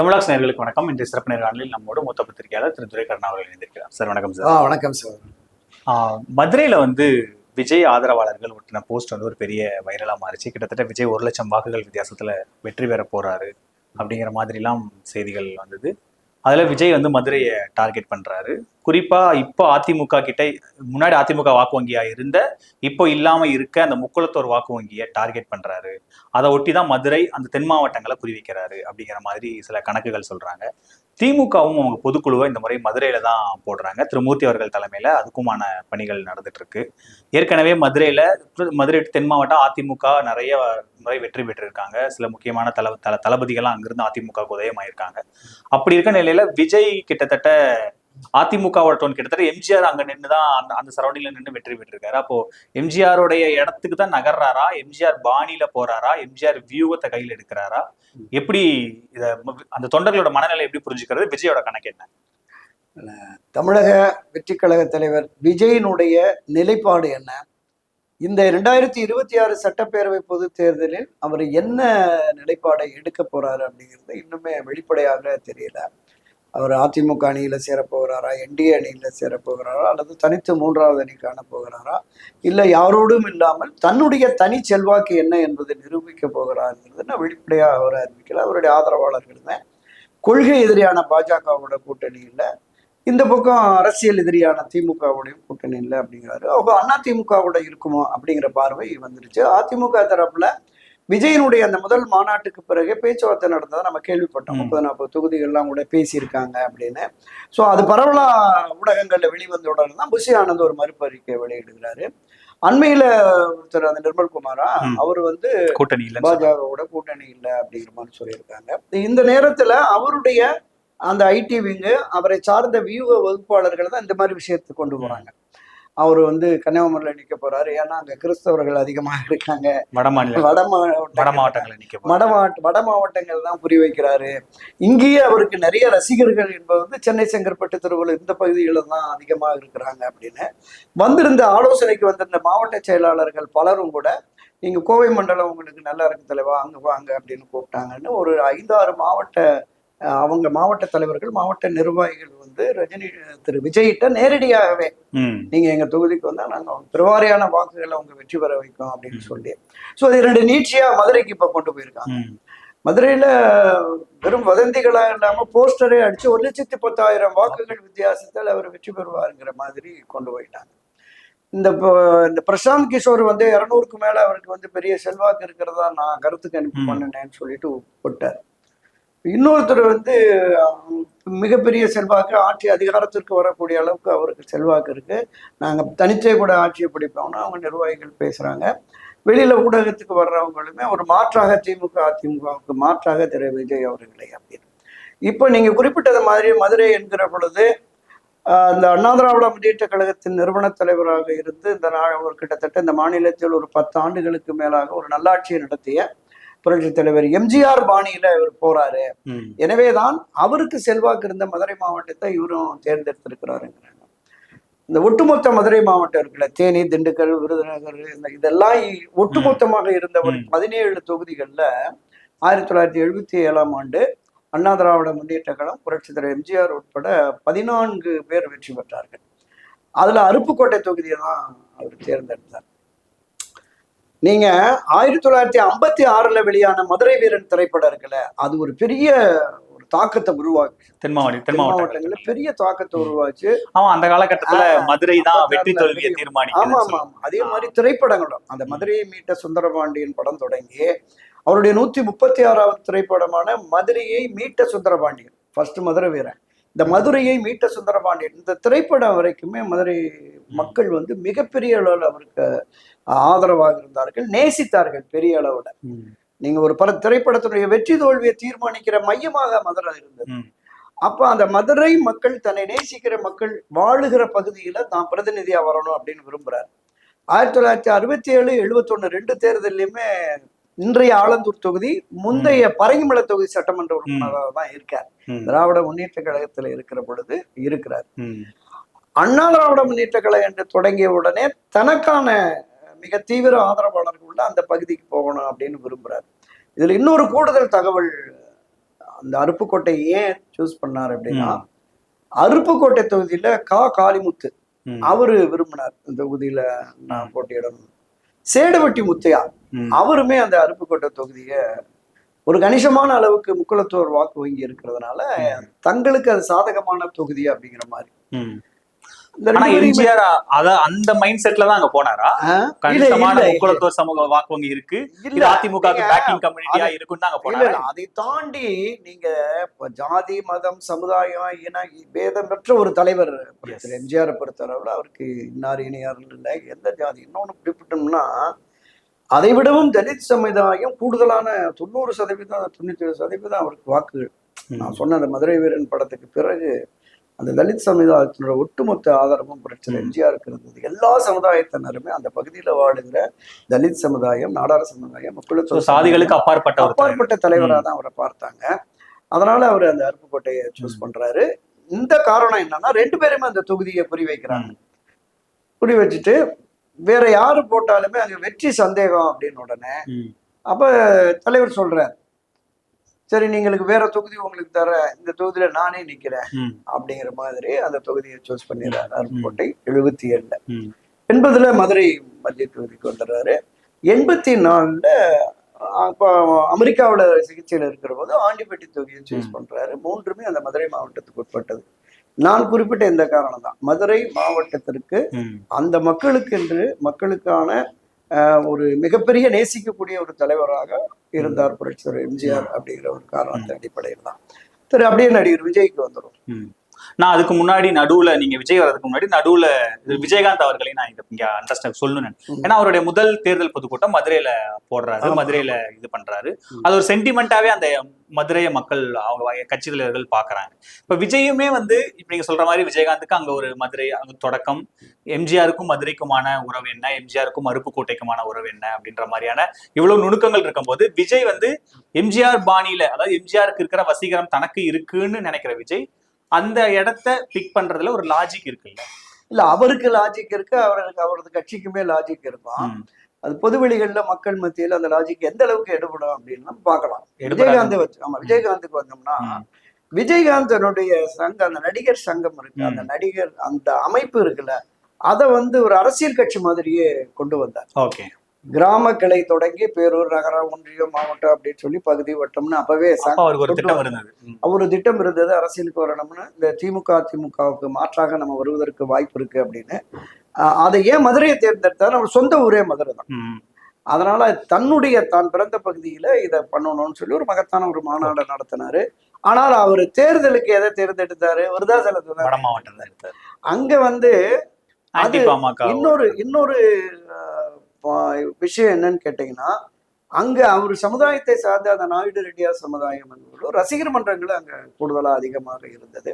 தமிழாக்ஸ் நேயர்களுக்கு வணக்கம். இன்றைய சிறப்பு நேர்காணலில் நம்மோடு மூத்த பத்திரிகையாளர் திரு துரைக்கண்ணா அவர்கள் இணைந்திருக்கிறார். சார் வணக்கம் சார். வணக்கம் சார். மதுரையில விஜய் ஆதரவாளர்கள் ஒட்டின போஸ்ட் ஒரு பெரிய வைரலா மாறிச்சு. கிட்டத்தட்ட விஜய் 1 லட்சம் வாக்குகள் வித்தியாசத்துல வெற்றி பெற போறாரு அப்படிங்கிற மாதிரிலாம் செய்திகள் வந்தது. அதுல விஜய் மதுரையை டார்கெட் பண்றாரு. குறிப்பா இப்போ அதிமுக கிட்ட முன்னாடி அதிமுக வாக்கு வங்கியா இருந்த இப்போ இல்லாம இருக்க அந்த முக்குளத்தோர் வாக்கு வங்கியை டார்கெட் பண்றாரு. அதை ஒட்டிதான் மதுரை அந்த தென் மாவட்டங்களை குறிவிக்கிறாரு அப்படிங்கிற மாதிரி சில கணக்குகள் சொல்றாங்க. திமுகவும் அவங்க பொதுக்குழுவை இந்த முறை மதுரையில தான் போடுறாங்க. திரு மூர்த்தி அவர்கள் தலைமையில அதுக்குமான பணிகள் நடந்துட்டு இருக்கு. ஏற்கனவே மதுரை தென் மாவட்டம் அதிமுக நிறைய முறை வெற்றி பெற்றிருக்காங்க. சில முக்கியமான தளபதிகள்லாம் அங்கிருந்து அதிமுக உதயமாயிருக்காங்க. அப்படி இருக்க நிலையில விஜய் கிட்டத்தட்ட அதிமுகவோட டோன் கிட்டத்தட்ட எம்ஜிஆர் அங்க நின்றுதான் அந்த சரௌண்டிங்ல நின்று வெற்றி பெற்றிருக்காரு. அப்போ எம்ஜிஆருடைய இடத்துக்கு தான் நகர்றாரா, எம்ஜிஆர் பாணியில போறாரா, எம்ஜிஆர் வியூகத்தை கையில் எடுக்கிறாரா, எப்படி இத அந்த தொண்டர்களோட மனநிலை எப்படி புரிஞ்சுக்கிறது, விஜயோட கணக்கு என்ன? தமிழக வெற்றி கழக தலைவர் விஜயினுடைய நிலைப்பாடு என்ன, இந்த 2026 சட்டப்பேரவை பொது தேர்தலில் அவர் என்ன நிலைப்பாடை எடுக்க போறாரு அப்படிங்கிறது இன்னுமே வெளிப்படையாக தெரியல. அவர் அதிமுக அணியில சேரப்போகிறாரா, என்டிஏ அணியில சேரப்போகிறாரா, அல்லது தனித்து 3வது அணி காண போகிறாரா, இல்லை யாரோடும் இல்லாமல் தன்னுடைய தனி செல்வாக்கு என்ன என்பதை நிரூபிக்க போகிறாருங்கிறது வெளிப்படையாக அவர் அறிவிக்கல. அவருடைய ஆதரவாளர்கள் தான் கொள்கை எதிரியான பாஜகவோட கூட்டணி இல்லை, இந்த பக்கம் அரசியல் எதிரியான திமுகவுடையும் கூட்டணி இல்லை அப்படிங்கிறாரு. அவங்க அதிமுகவோட இருக்குமோ அப்படிங்கிற பார்வை வந்துருச்சு. அதிமுக தரப்புல விஜயனுடைய அந்த முதல் மாநாட்டுக்கு பிறகு பேச்சுவார்த்தை நடந்ததை நம்ம கேள்விப்பட்டோம். 30-40 தொகுதிகள்லாம் கூட பேசியிருக்காங்க அப்படின்னு. ஸோ அது பரவலா ஊடகங்கள்ல வெளிவந்த உடனே தான் புஷி ஆனந்த் ஒரு மறுப்பு அறிக்கை வெளியிடுகிறாரு. அண்மையில ஒருத்தர் அந்த நிர்மல்குமாரா அவர் கூட்டணி இல்லை, பாஜகவோட கூட்டணி இல்லை அப்படிங்கிற மாதிரி சொல்லியிருக்காங்க. இந்த நேரத்துல அவருடைய அந்த ஐடி விங்கு அவரை சார்ந்த வியூக வகுப்பாளர்கள் தான் இந்த மாதிரி விஷயத்தை கொண்டு போறாங்க. அவர் கன்னியாகுமரியில நிக்க போறாரு, ஏன்னா அங்க கிறிஸ்தவர்கள் அதிகமாக இருக்காங்க. வட மாவட்டங்கள் தான் புரி வைக்கிறாரு. இங்கேயே அவருக்கு நிறைய ரசிகர்கள் என்பது சென்னை செங்கற்பட்டு திருவள்ளூர் இந்த பகுதிகளில் தான் அதிகமாக இருக்கிறாங்க அப்படின்னு வந்திருந்த ஆலோசனைக்கு வந்திருந்த மாவட்ட செயலாளர்கள் பலரும் கூட நீங்க கோவை மண்டலம் உங்களுக்கு நல்லா இருக்கு தலைவா, அங்க வாங்க அப்படின்னு கூப்பிட்டாங்கன்னு ஒரு 5-6 அவங்க மாவட்ட தலைவர்கள் மாவட்ட நிர்வாகிகள் திரு விஜய்கிட்ட நேரடியாகவே நீங்க எங்க தொகுதிக்கு வந்தா நாங்க பெருவாரியான வாக்குகளை அவங்க வெற்றி பெற வைக்கும் அப்படின்னு சொல்லி, ஸோ அது 2 நீட்சியா மதுரைக்கு இப்ப கொண்டு போயிருக்காங்க. மதுரையில வெறும் வதந்திகளா இல்லாம போஸ்டரே அடிச்சு 1,10,000 வாக்குகள் வித்தியாசத்தில் அவர் வெற்றி பெறுவாருங்கிற மாதிரி கொண்டு போயிட்டாங்க. இந்த பிரசாந்த் கிஷோர் 200க்கு மேல அவருக்கு பெரிய செல்வாக்கு இருக்கிறதா நான் கருத்து கணிப்பு பண்ணினேன்னு சொல்லிட்டு விட்டார். இன்னொருத்தர் மிகப்பெரிய செல்வாக்கு, ஆட்சி அதிகாரத்திற்கு வரக்கூடிய அளவுக்கு அவருக்கு செல்வாக்கு இருக்கு, நாங்க தனிச்சே கூட ஆட்சியை பிடிப்போம்னா அவங்க நிர்வாகிகள் பேசுறாங்க. வெளியில ஊடகத்துக்கு வர்றவங்களுமே ஒரு மாற்றாக அதிமுகவுக்கு மாற்றாக திரு விஜய் அவர்களை அப்படின்னு. இப்போ நீங்க குறிப்பிட்டது மாதிரி மதுரை என்கிற பொழுது இந்த அண்ணா திராவிட முன்னேற்ற கழகத்தின் நிறுவன தலைவராக இருந்து ஒரு கிட்டத்தட்ட இந்த மாநிலத்தில் ஒரு 10 ஆண்டுகளுக்கு மேலாக ஒரு நல்லாட்சியை நடத்திய புரட்சி தலைவர் எம்ஜிஆர் பாணியில இவர் போறாரு. எனவேதான் அவருக்கு செல்வாக்கு இருந்த மதுரை மாவட்டத்தை இவரும் தேர்ந்தெடுத்திருக்கிறாருங்கிறாங்க. இந்த ஒட்டுமொத்த மதுரை மாவட்டம் இருக்குல்ல, தேனி, திண்டுக்கல், விருதுநகர், இதெல்லாம் ஒட்டுமொத்தமாக இருந்த ஒரு 17 தொகுதிகள்ல 1977ஆம் ஆண்டு அண்ணா திராவிட முன்னேற்ற கழகம் புரட்சி தலைவர் எம்ஜிஆர் உட்பட 14 பேர் வெற்றி பெற்றார்கள். அதுல அருப்புக்கோட்டை தொகுதியை தான் அவர் தேர்ந்தெடுத்தார். நீங்க 1956 வெளியான மதுரை வீரன் திரைப்படம் இருக்குல்ல, அது ஒரு பெரிய ஒரு தாக்கத்தை உருவாக்கு, தென் மாவட்டங்கள்ல பெரிய தாக்கத்தை உருவாச்சு. அந்த காலகட்டத்துல மதுரை தான் வெற்றி தோல்வியை தீர்மானிக்கும். ஆமா ஆமா, அதே மாதிரி திரைப்படங்களும் அந்த மதுரையை மீட்ட சுந்தரபாண்டியன் படம் தொடங்கி அவருடைய 136வது திரைப்படமான மதுரையை மீட்ட சுந்தரபாண்டியன், ஃபர்ஸ்ட் மதுரை வீரன், இந்த மதுரையை மீட்ட சுந்தரபாண்டியன், இந்த திரைப்படம் வரைக்குமே மதுரை மக்கள் மிகப்பெரிய அளவில் அவருக்கு ஆதரவாக இருந்தார்கள், நேசித்தார்கள் பெரிய அளவுல. நீங்க ஒரு பல திரைப்படத்தினுடைய வெற்றி தோல்வியை தீர்மானிக்கிற மையமாக மதுரை இருந்தது. அப்ப அந்த மதுரை மக்கள் தன்னை நேசிக்கிற மக்கள் வாழுகிற பகுதியில தான் பிரதிநிதியா வரணும் அப்படின்னு விரும்புறாரு. 1967, 71 2 தேர்தலையுமே இன்றைய ஆலந்தூர் தொகுதி முந்தைய பரங்கிமலை தொகுதி சட்டமன்ற உறுப்பினராக தான் இருக்கார். திராவிட முன்னேற்ற கழகத்துல இருக்கிற பொழுது இருக்கிறார். அண்ணா திராவிட முன்னேற்ற கழகம் என்று தொடங்கிய உடனே தனக்கான மிக தீவிர ஆதரவாளர்கள் உள்ள அந்த பகுதிக்கு போகணும் அப்படின்னு விரும்புறாரு. இதுல இன்னொரு கூடுதல் தகவல் அந்த அருப்புக்கோட்டை ஏன் சூஸ் பண்ணார் அப்படின்னா, ம். அருப்புக்கோட்டை தொகுதியில காளிமுத்து ம். அவரு விரும்பினார் இந்த தொகுதியில நான் போட்டியிடணும். சேடுவட்டி முத்தையா ம். அவருமே அந்த அருப்புக்கோட்டை தொகுதிய ஒரு கணிசமான அளவுக்கு முக்குளத்தோர் வாக்கு வங்கி இருக்கிறதுனால தங்களுக்கு அது சாதகமான தொகுதி அப்படிங்கிற மாதிரி. ம். இந்த ஆனா ரெண்டு பேரையுமே- எம்ஜிஆர் அந்த மைண்ட் செட்ல தான் அங்க போனாரா? ஆ? கணிசமான இல்ல, முக்குளத்தோர் சமூக வாக்கு வங்கி இருக்கு, இல்ல, இது அதிமுக நீங்க பேக்கிங் கம்யூனிட்டியா இருக்குன்னு தான் அங்க இல்ல, போனாரா? இல்ல, அதை தாண்டி நீங்க இப்ப ஜாதி மதம் சமுதாயம் இன பேதமற்ற ஒரு தலைவர் திரு எம்ஜிஆரை பொறுத்தளவுல அவருக்கு இன்னார் இணையார் இல்லை, எந்த ஜாதி. இன்னொன்னு குறிப்பிட்டோம்னா அதை விடவும் தலித் சமுதாயம் கூடுதலான 90% 97% அவருக்கு வாக்குகள். நான் சொன்ன அந்த மதுரை வீரன் படத்துக்கு பிறகு அந்த தலித் சமுதாயத்தினோட ஒட்டுமொத்த ஆதரவும் புரட்சி எம்ஜிஆருக்கு இருந்தது. எல்லா சமுதாயத்தினருமே அந்த பகுதியில வாழுகிற தலித் சமுதாயம், நாடார் சமுதாயம், முக்குளத்தோர் சாதிகளுக்கு அப்பாற்பட்ட தலைவராக தான் அவரை பார்த்தாங்க. அதனால அவர் அந்த அருப்புக்கோட்டையை சூஸ் பண்றாரு. இந்த காரணம் என்னன்னா, ரெண்டு பேருமே அந்த தொகுதியை குறி வைக்கிறாங்க. குறி வச்சுட்டு வேற யாரு போட்டாலுமே அங்க வெற்றி சந்தேகம் அப்படின்னு உடனே அப்ப தலைவர் சொல்றாரு, சரி நீங்களுக்கு வேற தொகுதி உங்களுக்கு தர, இந்த தொகுதியில நானே நிக்கிறேன் அப்படிங்கிற மாதிரி அந்த தொகுதியை சூஸ் பண்ணிடுறாரு. அருப்புக்கோட்டை 77. 80 மதுரை மத்திய தொகுதிக்கு வந்துடுறாரு. 84 அப்போ அமெரிக்காவோட சிகிச்சையில் இருக்கிற போது ஆண்டிப்பட்டி தொகுதியை சூஸ் பண்றாரு. மூன்றுமே அந்த மதுரை மாவட்டத்துக்கு உட்பட்டது. நான் குறிப்பிட்ட இந்த காரணம் தான், மதுரை மாவட்டத்திற்கு அந்த மக்களுக்கான ஒரு மிகப்பெரிய நேசிக்கக்கூடிய ஒரு தலைவராக இருந்தார் புரட்சித்தலைவர் எம்ஜிஆர் அப்படிங்கிற ஒரு காரணத்தின் அடிப்படையில் தான். சரி, அப்படியே நடிகர் விஜய்க்கு வந்துடும். நான் அதுக்கு முன்னாடி நடுவுல, நீங்க விஜய் வர்றதுக்கு முன்னாடி நடுவுல விஜயகாந்த் அவர்களையும் நான் இங்க அண்டர்ஸ்டாண்ட் சொல்லணும். ஏன்னா அவருடைய முதல் தேர்தல் பொதுக்கூட்டம் மதுரையில போடுறாரு, மதுரையில இது பண்றாரு. அது ஒரு சென்டிமெண்டாவே அந்த மதுரைய மக்கள் அவங்க கட்சி தலைவர்கள் பாக்குறாங்க. இப்ப விஜயுமே இப்ப நீங்க சொல்ற மாதிரி விஜயகாந்துக்கு அங்க ஒரு மதுரை அங்க தொடக்கம், எம்ஜிஆருக்கும் மதுரைக்குமான உறவு என்ன, எம்ஜிஆருக்கும் அருப்புக்கோட்டைக்குமான உறவு என்ன அப்படின்ற மாதிரியான இவ்வளவு நுணுக்கங்கள் இருக்கும் போது விஜய் எம்ஜிஆர் பாணியில, அதாவது எம்ஜிஆருக்கு இருக்கிற வசீகரம் தனக்கு இருக்குன்னு நினைக்கிற விஜய் அந்த இடத்த பிக் பண்றதுல ஒரு லாஜிக் இருக்குல்ல? இல்ல, அவருக்கு லாஜிக் இருக்கு, அவரது கட்சிக்குமே லாஜிக் இருக்கும். அது பொதுவெளிகள்ல மக்கள் மத்தியில அந்த லாஜிக் எந்த அளவுக்கு எடுபடும் அப்படின்னு பார்க்கலாம். விஜயகாந்துக்கு வந்தோம்னா, விஜயகாந்தனுடைய சங்கம், அந்த நடிகர் சங்கம் இருக்கு, அந்த நடிகர் அந்த அமைப்பு இருக்குல்ல, அதை ஒரு அரசியல் கட்சி மாதிரியே கொண்டு வந்தார். ஓகே. கிராம கிளை தொடங்கி பேரூர், நகரம், ஒன்றியம், மாவட்டம் அப்படின்னு சொல்லி பகுதி வட்டம்னு அப்பவே ஒரு திட்டம் இருந்தது. அரசியலுக்கு வரணும்னு இந்த திமுகவுக்கு மாற்றாக நம்ம வருவதற்கு வாய்ப்பு இருக்கு அப்படின்னு. அதை ஏன் மதுரையை தேர்ந்தெடுத்தாரு? நம்ம சொந்த ஊரே மதுரை தான். அதனால தான் பிறந்த பகுதியில இதை பண்ணணும்னு சொல்லி ஒரு மகத்தான ஒரு மாநாடு நடத்தினாரு. ஆனால் அவர் தேர்தலுக்கு எதை தேர்ந்தெடுத்தாரு? விருதாச்சலத்துல மாவட்டம். அங்க அது இன்னொரு விஷயம் என்னன்னு கேட்டீங்கன்னா, அங்க அவர் சமுதாயத்தை சார்ந்த அந்த நாயுடு ரெட்டியார் சமுதாயம் ரசிகர் மன்றங்கள் அங்க கூடுதலா அதிகமாக இருந்தது.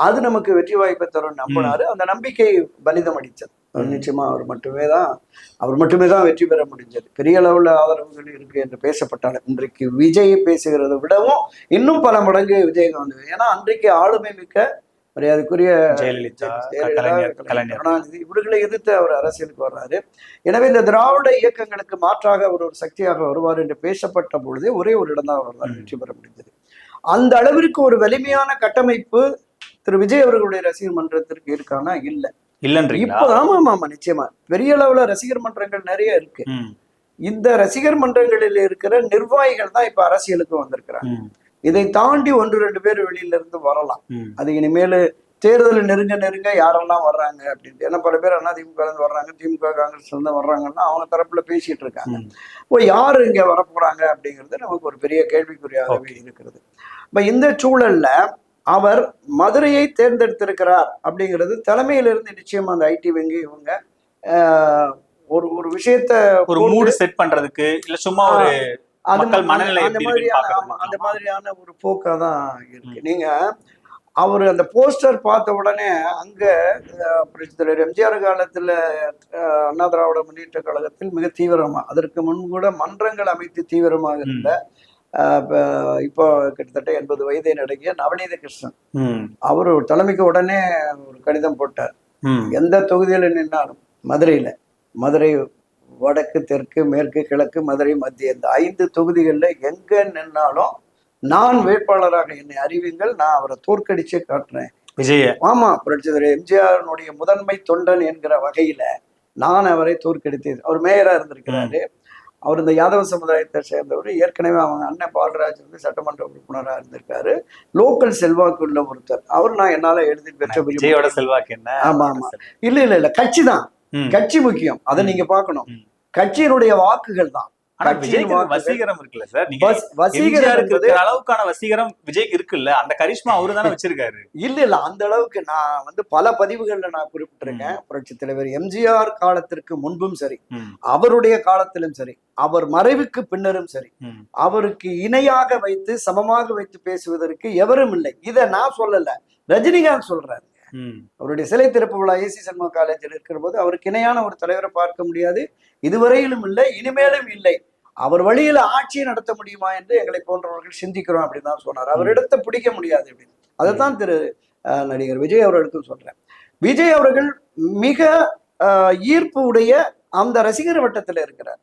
அது நமக்கு வெற்றி வாய்ப்பை தரும் நம்பினாரு. அந்த நம்பிக்கை பலிதம் அடிச்சது. நிச்சயமா அவர் மட்டுமே தான் வெற்றி பெற முடிஞ்சது. பெரிய அளவுல ஆதரவுகள் இருக்கு என்று பேசப்பட்டாலும் இன்றைக்கு விஜய் பேசுகிறத விடவும் இன்னும் பல மடங்கு விஜயகாந்த். ஏன்னா அன்றைக்கு ஆளுமை மிக்க மரியாதைக்குரிய ஜெயலலிதா, கருணாநிதி இவர்களை எதிர்த்து அவர் அரசியலுக்கு வர்றாரு. எனவே இந்த திராவிட இயக்கங்களுக்கு மாற்றாக அவர் ஒரு சக்தியாக வருவார் என்று பேசப்பட்ட பொழுதே ஒரே ஒரு இடம் தான் அவர்களால் வெற்றி பெற முடிந்தது. அந்த அளவிற்கு ஒரு வலிமையான கட்டமைப்பு திரு விஜய் அவர்களுடைய ரசிகர் மன்றத்திற்கு இருக்கானா? இல்லை. இப்போ ஆமா, நிச்சயமா பெரிய அளவுல ரசிகர் மன்றங்கள் நிறைய இருக்கு. இந்த ரசிகர் மன்றங்களில் இருக்கிற நிர்வாகிகள் தான் இப்ப அரசியலுக்கு வந்திருக்கிறாங்க. இதை தாண்டி 1-2 பேர் வெளியில இருந்து வரலாம். அது இனிமேல் தேர்தல் நெருங்க யாரெல்லாம் வர்றாங்க அப்படின்ட்டு. ஏன்னா பல பேர் அதிமுக இருந்து வர்றாங்க, திமுக காங்கிரஸ்ல இருந்து வர்றாங்கன்னா அவங்க தரப்புல பேசிட்டு இருக்காங்க. யாரு இங்க வரப்போறாங்க அப்படிங்கிறது நமக்கு ஒரு பெரிய கேள்விக்குறியாகவே இருக்கிறது. இப்ப இந்த சூழல்ல அவர் மதுரையை தேர்ந்தெடுத்திருக்கிறார் அப்படிங்கிறது தலைமையிலிருந்து நிச்சயமா அந்த ஐடி வங்கி இவங்க ஒரு விஷயத்த ஒரு மூடு செட் பண்றதுக்கு இல்ல சும்மா ஒரு அந்த மாதிரியான ஒரு போக்கா தான் இருக்கு. நீங்க அவர் அந்த போஸ்டர் பார்த்த உடனே அங்க புரட்சித்தலைவர் எம்ஜிஆர் காலத்துல அண்ணா திராவிட முன்னேற்ற கழகத்தில் மிக தீவிரமா, அதற்கு முன் கூட மன்றங்கள் அமைத்து தீவிரமாக இருந்த இப்போ கிட்டத்தட்ட 80 வயதை நடுங்கிய நவநீத கிருஷ்ணன் அவர் தலைமைக்கு உடனே ஒரு கடிதம் போட்டார். எந்த தொகுதியில நின்னாலும் மதுரை வடக்கு, தெற்கு, மேற்கு, கிழக்கு, மதுரை, மத்திய இந்த 5 தொகுதிகளில் எங்க நின்னாலும் நான் வேட்பாளராக என்னை அறிவிங்கள், நான் அவரை தோற்கடிச்சே காட்டுறேன். விஜய ஆமா, புரட்சி தலைவர் எம்ஜிஆருடைய முதன்மை தொண்டன் என்கிற வகையில நான் அவரை தோற்கடித்தேன். அவர் மேயரா இருந்திருக்கிறாரு. அவர் இந்த யாதவ சமுதாயத்தை சேர்ந்தவர். ஏற்கனவே அவங்க அண்ணன் பால்ராஜ் வந்து சட்டமன்ற உறுப்பினராக இருந்திருக்காரு. லோக்கல் செல்வாக்கு உள்ள ஒருத்தர். அவர் நான் என்னால எழுதி பெற்ற விஜயோட செல்வாக்கு என்ன? ஆமா ஆமா, இல்ல கட்சி தான், கட்சி முக்கியம். அதை நீங்க பாக்கணும். கட்சியினுடைய வாக்குகள் தான். வசீகரம் இருக்குல்ல சார், அளவுக்கான வசீகரம் விஜய்க்கு இருக்குல்ல, அந்த கரிஷ்மா அவரு தானே வச்சிருக்காரு. இல்ல அந்த அளவுக்கு நான் வந்து பல பதிவுகள்ல நான் குறிப்பிட்டிருக்கேன். புரட்சி தலைவர் எம்ஜிஆர் காலத்திற்கு முன்பும் சரி, அவருடைய காலத்திலும் சரி, அவர் மறைவுக்கு பின்னரும் சரி, அவருக்கு இணையாக வைத்து சமமாக வைத்து பேசுவதற்கு எவரும் இல்லை. இதை நான் சொல்லல, ரஜினிகாந்த் சொல்றாரு. அவருடைய சிலை திறப்பு விழா ஏசி சண்முக காலேஜில் இருக்கிற போது அவருக்கு இணையான ஒரு தலைவரை பார்க்க முடியாது, இதுவரையிலும் இல்லை, இனிமேலும் இல்லை. அவர் வழியில ஆட்சியை நடத்த முடியுமா என்று எங்களை போன்றவர்கள் சிந்திக்கிறோம் அப்படின்னு தான் சொன்னார். அவரிடத்தை பிடிக்க முடியாது அப்படின்னு. அதைத்தான் நடிகர் விஜய் அவர்களுக்கும் சொல்றேன். விஜய் அவர்கள் மிக ஈர்ப்பு உடைய அந்த ரசிகர் வட்டத்தில் இருக்கிறார்.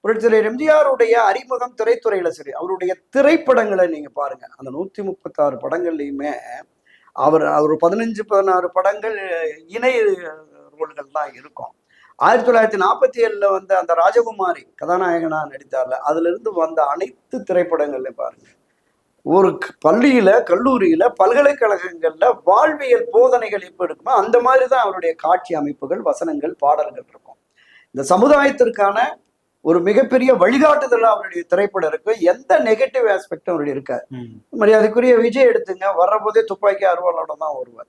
புரட்சி தலைவர் எம்ஜிஆருடைய அறிமுகம் திரைத்துறையில சரி, அவருடைய திரைப்படங்களை நீங்க பாருங்க. அந்த 136 படங்கள்லையுமே அவர் 15-16 படங்கள் இணை ரோல்கள் தான் இருக்கும். 1947 வந்த அந்த ராஜகுமாரி கதாநாயகனா நடித்தார்ல, அதுல இருந்து வந்த அனைத்து திரைப்படங்கள்லையும் பாருங்க, ஒரு பள்ளியில, கல்லூரியில, பல்கலைக்கழகங்கள்ல வாழ்வியல் போதனைகள் எப்ப இருக்குமோ அந்த மாதிரிதான் அவருடைய காட்சி அமைப்புகள், வசனங்கள், பாடல்கள் இருக்கும். இந்த சமுதாயத்திற்கான ஒரு மிகப்பெரிய வழிகாட்டுதல் அவருடைய திரைப்படம் இருக்கு. எந்த நெகட்டிவ் ஆஸ்பெக்டும் அவருடைய இருக்காது. மரியாதைக்குரிய விஜய் எடுத்துங்க, வர்ற போதே துப்பாக்கி அருவாளோட தான் வருவார்.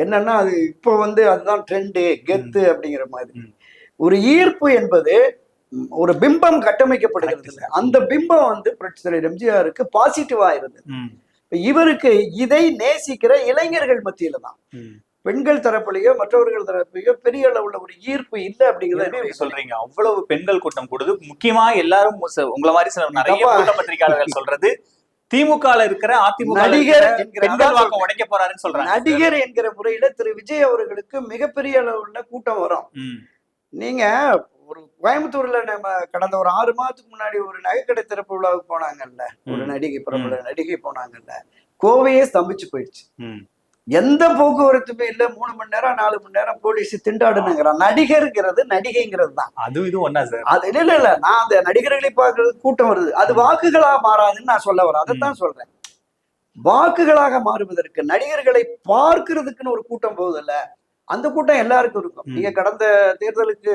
என்னன்னா அது இப்போ வந்து அதுதான் ட்ரெண்டு, கெத்து அப்படிங்கிற மாதிரி. ஒரு ஈர்ப்பு என்பது ஒரு பிம்பம் கட்டமைக்கப்படுகிறது இல்லை, அந்த பிம்பம் வந்து புரட்சி தலைவர் எம்ஜிஆருக்கு பாசிட்டிவா இருந்தது. இவருக்கு இதை நேசிக்கிற இளைஞர்கள் மத்தியில தான், பெண்கள் தரப்புலையோ மற்றவர்கள் தரப்புலையோ பெரிய அளவுல ஒரு ஈர்ப்பு இல்லை அப்படிங்கிறத சொல்றீங்க. அவ்வளவு பெண்கள் கூட்டம் கூடுது. முக்கியமா எல்லாரும் உங்களை மாதிரி சில நிறைய பத்திரிகையாளர்கள் சொல்றது திமுக இருக்கிற அதிமுக நடிகர் உடைக்க போறாருன்னு சொல்றாங்க. நடிகர் என்கிற முறையில திரு விஜய் அவர்களுக்கு மிகப்பெரிய அளவுல கூட்டம் வரும். நீங்க ஒரு கோயம்புத்தூர்ல நம்ம கடந்த ஒரு 6 மாதத்துக்கு முன்னாடி ஒரு நகைக்கடை திறப்பு விழாவுக்கு போனாங்கல்ல, ஒரு நடிகை, பிரபல நடிகை போனாங்கல்ல, கோவையே ஸ்தம்பிச்சு போயிடுச்சு. எந்த போக்குவரத்துமே இல்ல. 3 மணி நேரம் 4 மணி நேரம் போலீஸ் திண்டாடுனுங்கிறான். நடிகருங்கிறது நடிகைங்கிறது தான். அது இது ஒண்ணா சார்? அது இல்ல நான் அந்த நடிகர்களை பார்க்கறது கூட்டம் வருது, அது வாக்குகளா மாறாதுன்னு நான் சொல்ல வரேன். அதைத்தான் சொல்றேன். வாக்குகளாக மாறுவதற்கு நடிகர்களை பார்க்கறதுக்குன்னு ஒரு கூட்டம் போகுதுல்ல, அந்த கூட்டம் எல்லாருக்கும் இருக்கும். நீங்க கடந்த தேர்தலுக்கு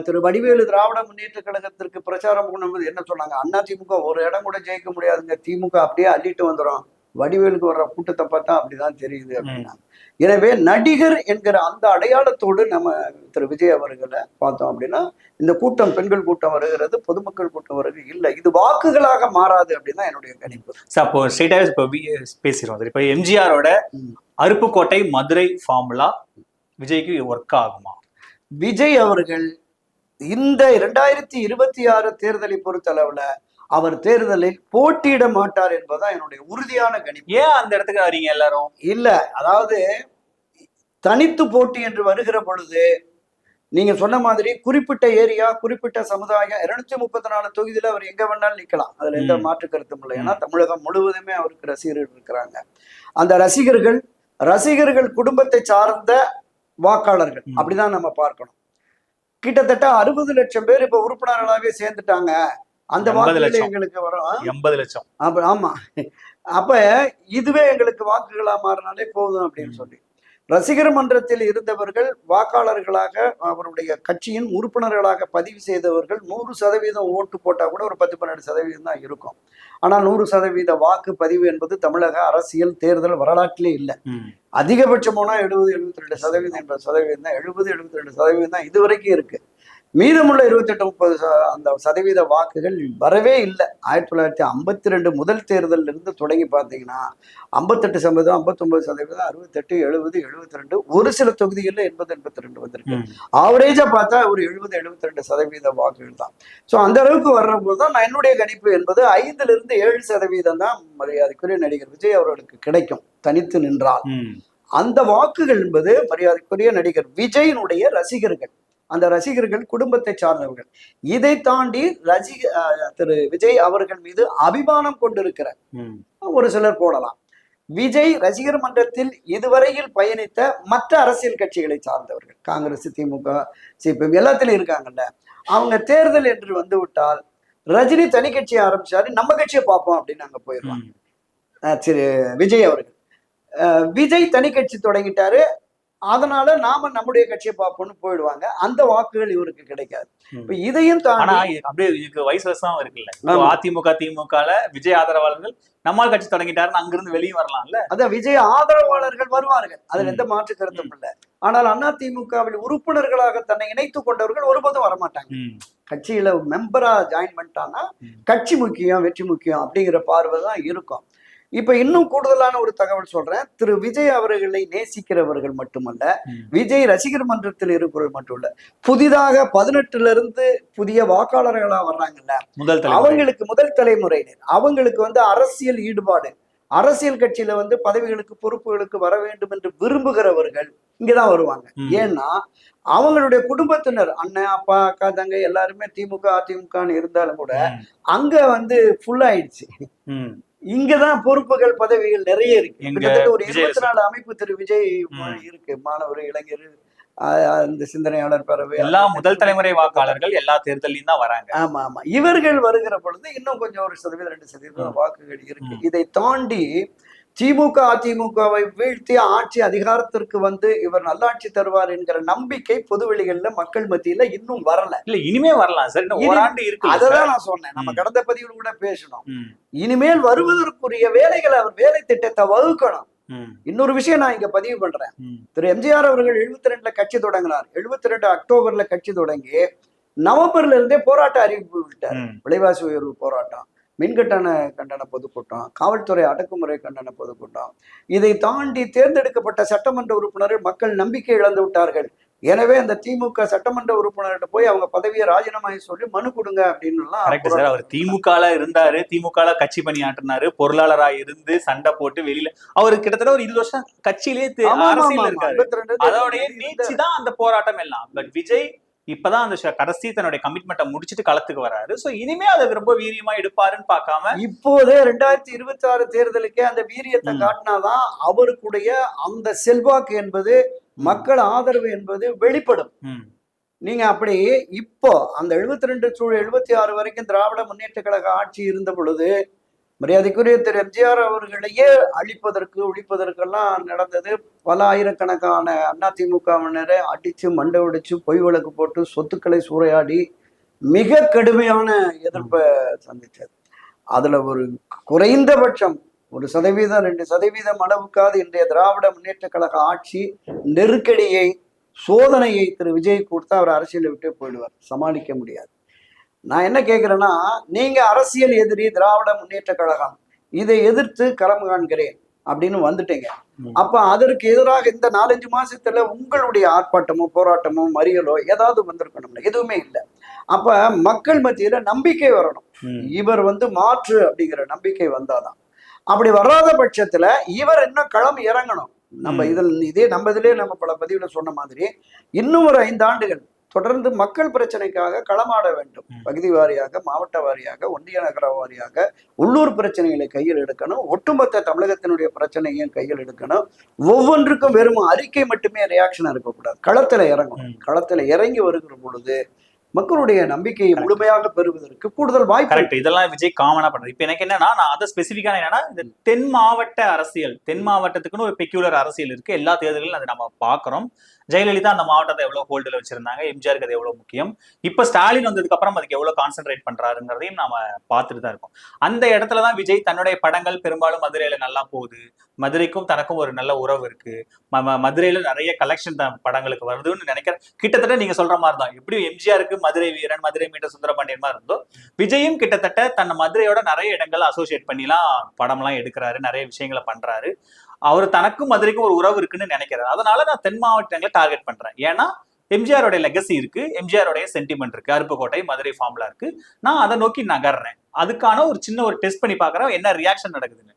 திரு வடிவேலு திராவிட முன்னேற்ற கழகத்திற்கு பிரச்சாரம் பண்ணும்போது என்ன சொன்னாங்க? அதிமுக ஒரு இடம் கூட ஜெயிக்க முடியாதுங்க, திமுக அப்படியே அள்ளிட்டு வந்துடும், வடிவேலுக்கு வர்ற கூட்டத்தை பார்த்தா அப்படிதான் தெரியுது அப்படின்னா. எனவே நடிகர் என்கிற அந்த அடையாளத்தோடு நம்ம திரு விஜய் அவர்களை பார்த்தோம் அப்படின்னா, இந்த கூட்டம் பெண்கள் கூட்டம் வருகிறது, பொதுமக்கள் கூட்டம் வருகிறது இல்லை, இது வாக்குகளாக மாறாது அப்படின்னு என்னுடைய கணிப்பு. அப்போ ஸ்ட்ரெயிட்டாக இப்போ பேசிடுவோம் சார். இப்போ எம்ஜிஆரோட அருப்புக்கோட்டை மதுரை ஃபார்முலா விஜய்க்கு ஒர்க் ஆகுமா? விஜய் அவர்கள் இந்த 2026 தேர்தலை பொறுத்தளவுல அவர் தேர்தலில் போட்டியிட மாட்டார் என்பதுதான் என்னுடைய உறுதியான கணிப்பு. ஏன் அந்த இடத்துக்கு வரீங்க எல்லாரும்? இல்ல, அதாவது தனித்து போட்டி என்று வருகிற பொழுது நீங்க சொன்ன மாதிரி குறிப்பிட்ட ஏரியா, குறிப்பிட்ட சமுதாயம், 234 தொகுதியில அவர் எங்க வேணாலும் நிக்கலாம், அதுல எந்த மாற்று கருத்தும் இல்லை. ஏன்னா தமிழகம் முழுவதுமே அவருக்கு ரசிகர்கள் இருக்கிறாங்க. அந்த ரசிகர்கள் குடும்பத்தை சார்ந்த வாக்காளர்கள் அப்படிதான் நம்ம பார்க்கணும். கிட்டத்தட்ட 60 லட்சம் பேர் இப்ப உறுப்பினர்களாகவே சேர்ந்துட்டாங்க. அந்த வாக்குகள் எங்களுக்கு வரும் 80 லட்சம். ஆமா, அப்ப இதுவே எங்களுக்கு வாக்குகளா மாறினாலே போதும் அப்படின்னு சொல்லி ரசிகர் மன்றத்தில் இருந்தவர்கள் வாக்காளர்களாக, அவருடைய கட்சியின் உறுப்பினர்களாக பதிவு செய்தவர்கள் 100% ஓட்டு போட்டா கூட ஒரு 10-12% தான் இருக்கும். ஆனால் 100% வாக்கு பதிவு என்பது தமிழக அரசியல் தேர்தல் வரலாற்றிலே இல்லை. அதிகபட்சம் போனா 70-72% என்ற சதவீதம் தான், 70-72% தான் இதுவரைக்கும் இருக்கு. மீதமுள்ள 28-30 அந்த சதவீத வாக்குகள் வரவே இல்லை. 1952 முதல் தேர்தலில் இருந்து தொடங்கி பார்த்தீங்கன்னா 58%, 59%, 68, 70, 72, ஒரு சில தொகுதிகளில் 80-82 வந்திருக்கு. ஆவரேஜா பார்த்தா ஒரு 70-72% வாக்குகள் தான். ஸோ அந்த அளவுக்கு வர்ற போது தான் நான் என்னுடைய கணிப்பு என்பது 5-7% தான் மரியாதைக்குரிய நடிகர் விஜய் அவர்களுக்கு கிடைக்கும் தனித்து நின்றால். அந்த வாக்குகள் என்பது மரியாதைக்குரிய நடிகர் விஜயினுடைய ரசிகர்கள், அந்த ரசிகர்கள் குடும்பத்தை சார்ந்தவர்கள். இதை தாண்டி திரு விஜய் அவர்கள் மீது அபிமானம் கொண்டிருக்கிற ஒரு சிலர் போடலாம். விஜய் ரசிகர் மன்றத்தில் இதுவரையில் பயணித்த மற்ற அரசியல் கட்சிகளை சார்ந்தவர்கள், காங்கிரஸ், திமுக, சிபிஎம் எல்லாத்திலும் இருக்காங்கல்ல, அவங்க தேர்தல் என்று வந்து விட்டால் ரஜினி தனி கட்சியை ஆரம்பிச்சாரு, நம்ம கட்சியை பார்ப்போம் அப்படின்னு அங்க போயிடுவாங்க. சரி, விஜய் அவர்கள் விஜய் தனி கட்சி தொடங்கிட்டாரு, அதனால நாம நம்முடைய கட்சியை பார்ப்போம்னு போயிடுவாங்க. அந்த வாக்குகள் இவருக்கு கிடைக்காது. இப்ப இதையும் தாண்டி அப்படியே இதுக்கு வயசு வருஷம் இருக்குல்ல, அதிமுக திமுகல விஜய் ஆதரவாளர்கள் நம்மால் கட்சி தொடங்கிட்டாருன்னு அங்கிருந்து வெளியே வரலாம்ல. அதான் விஜய் ஆதரவாளர்கள் வருவார்கள், அதுல எந்த மாற்று கருத்தும் இல்லை. ஆனால் அதிமுகவில் உறுப்பினர்களாக தன்னை இணைத்துக் கொண்டவர்கள் ஒருபோதும் வரமாட்டாங்க. கட்சியில மெம்பரா ஜாயின் பண்ணிட்டாங்கன்னா கட்சி முக்கியம், வெற்றி முக்கியம் அப்படிங்கிற பார்வை தான் இருக்கும். இப்ப இன்னும் கூடுதலான ஒரு தகவல் சொல்றேன். திரு விஜய் அவர்களை நேசிக்கிறவர்கள் மட்டுமல்ல, விஜய் ரசிகர் மன்றத்தில் இருக்கிறவர்கள் மட்டும் இல்ல, புதிதாக 18ல இருந்து புதிய வாக்காளர்களா வர்றாங்கல்ல, அவங்களுக்கு முதல் தலைமுறையினர், அவங்களுக்கு வந்து அரசியல் ஈடுபாடு, அரசியல் கட்சியில வந்து பதவிகளுக்கு பொறுப்புகளுக்கு வர வேண்டும் என்று விரும்புகிறவர்கள் இங்கதான் வருவாங்க. ஏன்னா அவங்களுடைய குடும்பத்தினர், அண்ணன், அப்பா, அக்கா, தங்கை எல்லாருமே திமுக அதிமுகன்னு இருந்தாலும் கூட அங்க வந்து ஃபுல் ஆயிடுச்சு. இங்கதான் பொறுப்புகள், பதவிகள் நிறைய இருக்கு. கிட்டத்தட்ட ஒரு 24 அமைப்பு திரு விஜய் இருக்கு. மாணவர், இளைஞர், அந்த சிந்தனையாளர் பேரவை, எல்லா முதல் தலைமுறை வாக்காளர்கள் எல்லா தேர்தலையும் தான் வராங்க. ஆமா ஆமா, இவர்கள் வருகிற பொழுது இன்னும் கொஞ்சம் 1% 2% வாக்குகள் இருக்கு. இதை தாண்டி திமுக அதிமுகவை வீழ்த்தி ஆட்சி அதிகாரத்திற்கு வந்து இவர் நல்லாட்சி தருவார் என்கிற நம்பிக்கை பொதுவெளிகள்ல மக்கள் மத்தியில இன்னும் வரல. இல்ல, இனிமே வரலாம் சார், அததான் நான் சொன்னேன். நம்ம கடந்த பதிவில் கூட பேசணும். இனிமேல் வருவதற்குரிய வேலைகளை அவர் வேலை திட்டத்தை வகுக்கணும். இன்னொரு விஷயம் நான் இங்க பதிவு பண்றேன். திரு எம்ஜிஆர் அவர்கள் 72ல கட்சி தொடங்கினார். 72 அக்டோபர்ல கட்சி தொடங்கி நவம்பர்ல இருந்தே போராட்ட அறிவிப்பு விட்டார். விலைவாசி உயர்வு போராட்டம், மின்கட்டண கண்டன பொதுக்கூட்டம், காவல்துறை அடக்குமுறை கண்டன பொதுக்கூட்டம். இதை தாண்டி தேர்ந்தெடுக்கப்பட்ட சட்டமன்ற உறுப்பினர்கள் மக்கள் நம்பிக்கை இழந்து விட்டார்கள். எனவே அந்த திமுக சட்டமன்ற உறுப்பினர்கிட்ட போய் அவங்க பதவியை ராஜினாமா சொல்லி மனு கொடுங்க அப்படின்னு எல்லாம். அவர் திமுகல இருந்தாரு, திமுகல கட்சி பணியாற்றினாரு, பொருளாளரா இருந்து சண்டை போட்டு வெளியில அவர் கிட்டத்தட்ட ஒரு 20 வருஷம் கட்சியிலே அரசியல் இருக்காரு. அதோடைய நீச்சி தான் அந்த போராட்டம் எல்லாம். பட் விஜய் இப்பதான் அந்த கடைசி தன்னுடைய கமிட்மெண்ட்டை முடிச்சுட்டு களத்துக்கு வராரு. சோ இனிமே அதை ரொம்ப வீரியமா எடுப்பாருன்னு பார்க்காம இப்போதே 2026 தேர்தலுக்கே அந்த வீரியத்தை காட்டினாதான் அவருக்குடைய அந்த செல்வாக்கு என்பது, மக்கள் ஆதரவு என்பது வெளிப்படும். நீங்க அப்படி இப்போ அந்த 72 76 வரைக்கும் திராவிட முன்னேற்ற கழக ஆட்சி இருந்த பொழுது மரியாதைக்குரிய திரு எம்ஜிஆர் அவர்களையே அழிப்பதற்கு ஒழிப்பதற்கெல்லாம் நடந்தது. பல ஆயிரக்கணக்கான அதிமுகவினரை அடிச்சு மண்டை உடைச்சு பொய் வழக்கு போட்டு சொத்துக்களை சூறையாடி மிக கடுமையான எதிர்ப்பை சந்திச்சது. அதுல ஒரு குறைந்தபட்சம் 1% 2% அளவுக்காவது இன்றைய திராவிட முன்னேற்ற கழக ஆட்சி நெருக்கடியை, சோதனையை திரு விஜய் கொடுத்தா அவர் அரசியலை விட்டு போயிடுவார், சமாளிக்க முடியாது. நான் என்ன கேட்கிறேன்னா, நீங்க அரசியல் எதிரி திராவிட முன்னேற்ற கழகம், இதை எதிர்த்து களம் காண்கிறேன் அப்படின்னு வந்துட்டீங்க. அப்ப அதற்கு எதிராக இந்த 4-5 மாசத்துல உங்களுடைய ஆர்ப்பாட்டமோ போராட்டமோ மறியலோ ஏதாவது வந்திருக்கணும்? எதுவுமே இல்லை. அப்ப மக்கள் மத்தியில நம்பிக்கை வரணும். இவர் வந்து மாற்று அப்படிங்கிற நம்பிக்கை வந்தாதான். அப்படி வராத பட்சத்துல இவர் இன்னும் களம் இறங்கணும். நம்ம இதுலயே நம்ம பல பதிவுல சொன்ன மாதிரி இன்னும் ஒரு 5 ஆண்டுகள் தொடர்ந்து மக்கள் பிரச்சனைக்காக களமாட வேண்டும். பகுதி வாரியாக, மாவட்ட வாரியாக, ஒன்றிய நகர வாரியாக உள்ளூர் பிரச்சனைகளை கையில் எடுக்கணும். ஒட்டுமொத்த தமிழகத்தினுடைய பிரச்சனையும் கையில் எடுக்கணும். ஒவ்வொன்றுக்கும் வெறும் அறிக்கை மட்டுமே ரியாக்ஷன் இருக்கக்கூடாது. களத்துல இறங்கணும். களத்துல இறங்கி வருகிற பொழுது மக்களுடைய நம்பிக்கையை முழுமையாக பெறுவதற்கு கூடுதல் வாய்ப்பு. இதெல்லாம் விஜய் காமனா பண்றது. இப்ப எனக்கு என்னன்னா, நான் அதை ஸ்பெசிபிக்கான என்னன்னா, இந்த தென் மாவட்ட அரசியல், தென் மாவட்டத்துக்குன்னு ஒரு பெக்யூலர் அரசியல் இருக்கு. எல்லா தேர்தல்களும் அதை நம்ம பாக்குறோம். ஜெயலலிதா அந்த மாவட்டத்தை எவ்வளவு ஹோல்டுல வச்சிருந்தாங்க, எம்ஜிஆருக்கு அது எவ்வளவு முக்கியம், இப்ப ஸ்டாலின் வந்ததுக்கு அப்புறம் அதுக்கு எவ்வளவு கான்சென்ட்ரேட் பண்றாருங்கிறதையும் நாம பார்த்துட்டு தான் இருக்கோம். அந்த இடத்துலதான் விஜய் தன்னுடைய படங்கள் பெரும்பாலும் மதுரையில நல்லா போகுது. மதுரைக்கும் தனக்கும் ஒரு நல்ல உறவு இருக்கு. மதுரையில நிறைய கலெக்ஷன் படங்களுக்கு வருதுன்னு நினைக்கிறேன். கிட்டத்தட்ட நீங்க சொல்ற மாதிரி தான். எப்படியும் எம்ஜிஆருக்கு மதுரை வீரன், மதுரை மீட்ட சுந்தரபாண்டியன் மாதிரி இருந்தோ, விஜயும் கிட்டத்தட்ட தன்னை மதுரையோட நிறைய இடங்களை அசோசியேட் பண்ணிலாம் படம் எல்லாம் எடுக்கிறாரு, நிறைய விஷயங்களை பண்றாரு. அவர் தனக்கும் மதுரைக்கும் ஒரு உறவு இருக்குன்னு நினைக்கிறாரு. அதனால நான் தென் மாவட்டங்களை டார்கெட் பண்றேன். ஏன்னா எம்ஜிஆருடைய லெகசி இருக்கு, எம்ஜிஆருடைய சென்டிமெண்ட் இருக்கு, அருப்புக்கோட்டை மதுரை ஃபார்ம்ல இருக்கு. நான் அதை நோக்கி நகர்றேன். அதுக்கான ஒரு சின்ன ஒரு டெஸ்ட் பண்ணி பாக்குறேன் என்ன ரியாக்ஷன் நடக்குதுன்னு.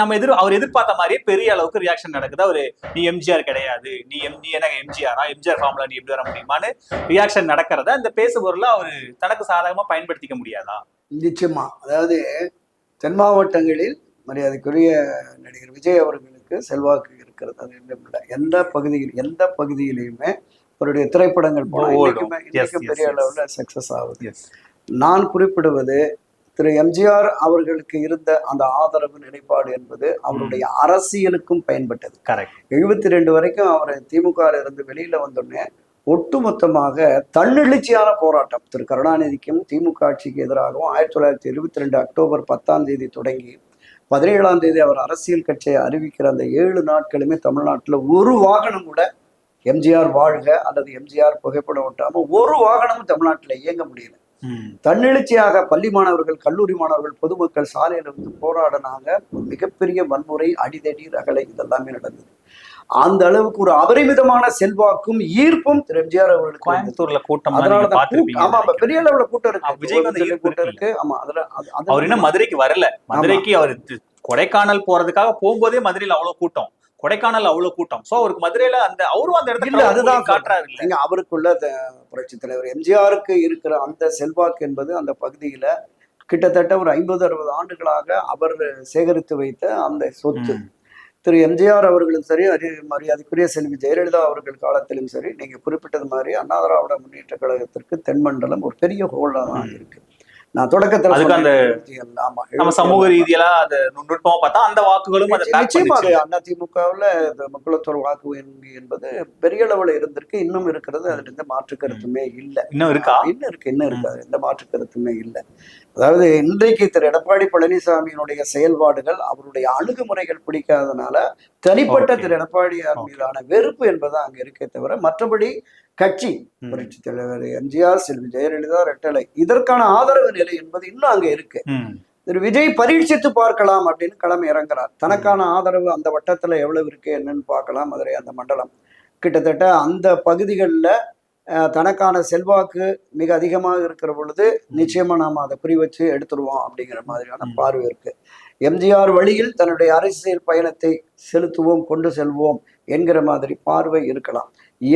நம்ம அவர் எதிர்பார்த்த மாதிரியே பெரிய அளவுக்கு ரியாக்ஷன் நடக்குது. அவரு நீ எம்ஜிஆர் கிடையாது, நீ என்ன எம்ஜிஆர் ஃபார்முலா நீ எப்படி வர முடியுமான்னு ரியாக்ஷன் நடக்கிறத அந்த பேசுபொருளை அவரு தனக்கு சாதகமா பயன்படுத்திக்க முடியாதா? நிச்சயமா. அதாவது தென் மாவட்டங்களில் மரியாதைக்குரிய நடிகர் விஜய் அவர்களுக்கு செல்வாக்கு இருக்கிறது. அது இல்லை, எந்த பகுதியிலையுமே அவருடைய திரைப்படங்கள் இன்னைக்கும் பெரிய அளவுல சக்சஸ் ஆகுது. நான் குறிப்பிடுவது திரு எம்ஜிஆர் அவர்களுக்கு இருந்த அந்த ஆதரவு நிலைப்பாடு என்பது அவருடைய அரசியலுக்கும் பயன்பட்டது. 72 வரைக்கும் அவர் திமுக இருந்து வெளியில வந்தோடனே ஒட்டுமொத்தமாக தன்னெழுச்சியான போராட்டம் திரு கருணாநிதிக்கும் திமுக ஆட்சிக்கு எதிராகவும் 1972 அக்டோபர் 10 தொடங்கி 17 அவர் அரசியல் கட்சியை அறிவிக்கிற அந்த 7 நாட்களுமே தமிழ்நாட்டில் ஒரு வாகனம் கூட எம்ஜிஆர் வாழ்க அல்லது எம்ஜிஆர் புகைப்படம் ஒட்டாம ஒரு வாகனமும் தமிழ்நாட்டில் இயங்க முடியல. தன்னெழுச்சியாக பள்ளி மாணவர்கள், கல்லூரி மாணவர்கள், பொதுமக்கள் சாலையில வந்து போராடினாங்க. மிகப்பெரிய வன்முறை, அடிதடி, ரகளை இதெல்லாமே நடந்தது. அந்த அளவுக்கு ஒரு அபரிமிதமான செல்வாக்கும் ஈர்ப்பும் திரு எம்ஜிஆர் அவர்களுக்கு கோயம்புத்தூர்ல கூட்டம். ஆமா, பெரிய அளவுல கூட்டம் இருக்கு. விஜய் கூட்டம் இருக்கு. ஆமா, அவர் இன்னும் மதுரைக்கு வரல. மதுரைக்கு அவர் கொடைக்கானல் போறதுக்காக போகும்போதே மதுரையில அவ்வளவு கூட்டம், கொடைக்கானல் அவ்வளவு கூட்டம். சோ அவருக்கு மதுரையில அவரும் அந்த இடத்துல அதுதான் காட்டுறாரு. இல்லைங்க, அவருக்குள்ள புரட்சி தலைவர் எம்ஜிஆருக்கு இருக்கிற அந்த செல்வாக்கு என்பது அந்த பகுதியில கிட்டத்தட்ட ஒரு 50-60 ஆண்டுகளாக அவர் சேகரித்து வைத்த அந்த சொத்து. திரு எம்ஜிஆர் அவர்களும் சரி, மரியாதைக்குரிய செல்வி ஜெயலலிதா அவர்கள் காலத்திலும் சரி, நீங்க குறிப்பிட்டது மாதிரி அண்ணா திராவிட முன்னேற்ற கழகத்திற்கு தென்மண்டலம் ஒரு பெரிய ஹோல்டா தான் இருக்கு. நான் தொடக்கத்துல நம்ம சமூக ரீதியா அந்த நுட்பமா பார்த்தா அந்த வாக்குகளும் நிச்சயமா அதிமுகவுல மக்களத்தோர் வாக்கு வங்கி என்பது பெரிய அளவுல இருந்திருக்கு, இன்னும் இருக்கிறது. அதுல எந்த மாற்று கருத்துமே இல்லை. இன்னும் இருக்கு எந்த மாற்று கருத்துமே இல்லை. அதாவது இன்றைக்கு திரு எடப்பாடி பழனிசாமியினுடைய செயல்பாடுகள், அவருடைய அணுகுமுறைகள் பிடிக்காதனால தனிப்பட்ட திரு எடப்பாடியார் மீதான வெறுப்பு என்பது அங்க இருக்கே தவிர, மற்றபடி கட்சி புரட்சி தலைவர் எம்ஜிஆர், செல்வி ஜெயலலிதா, ரெட்டலை இதற்கான ஆதரவு நிலை என்பது இன்னும் அங்க இருக்கு. திரு விஜய் பரீட்சித்து பார்க்கலாம் அப்படின்னு களம் இறங்குறார். தனக்கான ஆதரவு அந்த வட்டத்துல எவ்வளவு இருக்கு என்னன்னு பார்க்கலாம். மதுரை அந்த மண்டலம் கிட்டத்தட்ட அந்த பகுதிகளில் தனக்கான செல்வாக்கு மிக அதிகமாக இருக்கிற பொழுது நிச்சயமா நாம அதை குறி வச்சு எடுத்துருவோம் அப்படிங்கிற மாதிரியான பார்வை இருக்கு. எம்ஜிஆர் வழியில் தன்னுடைய அரசியல் பயணத்தை செலுத்துவோம், கொண்டு செல்வோம் என்கிற மாதிரி பார்வை இருக்கலாம்.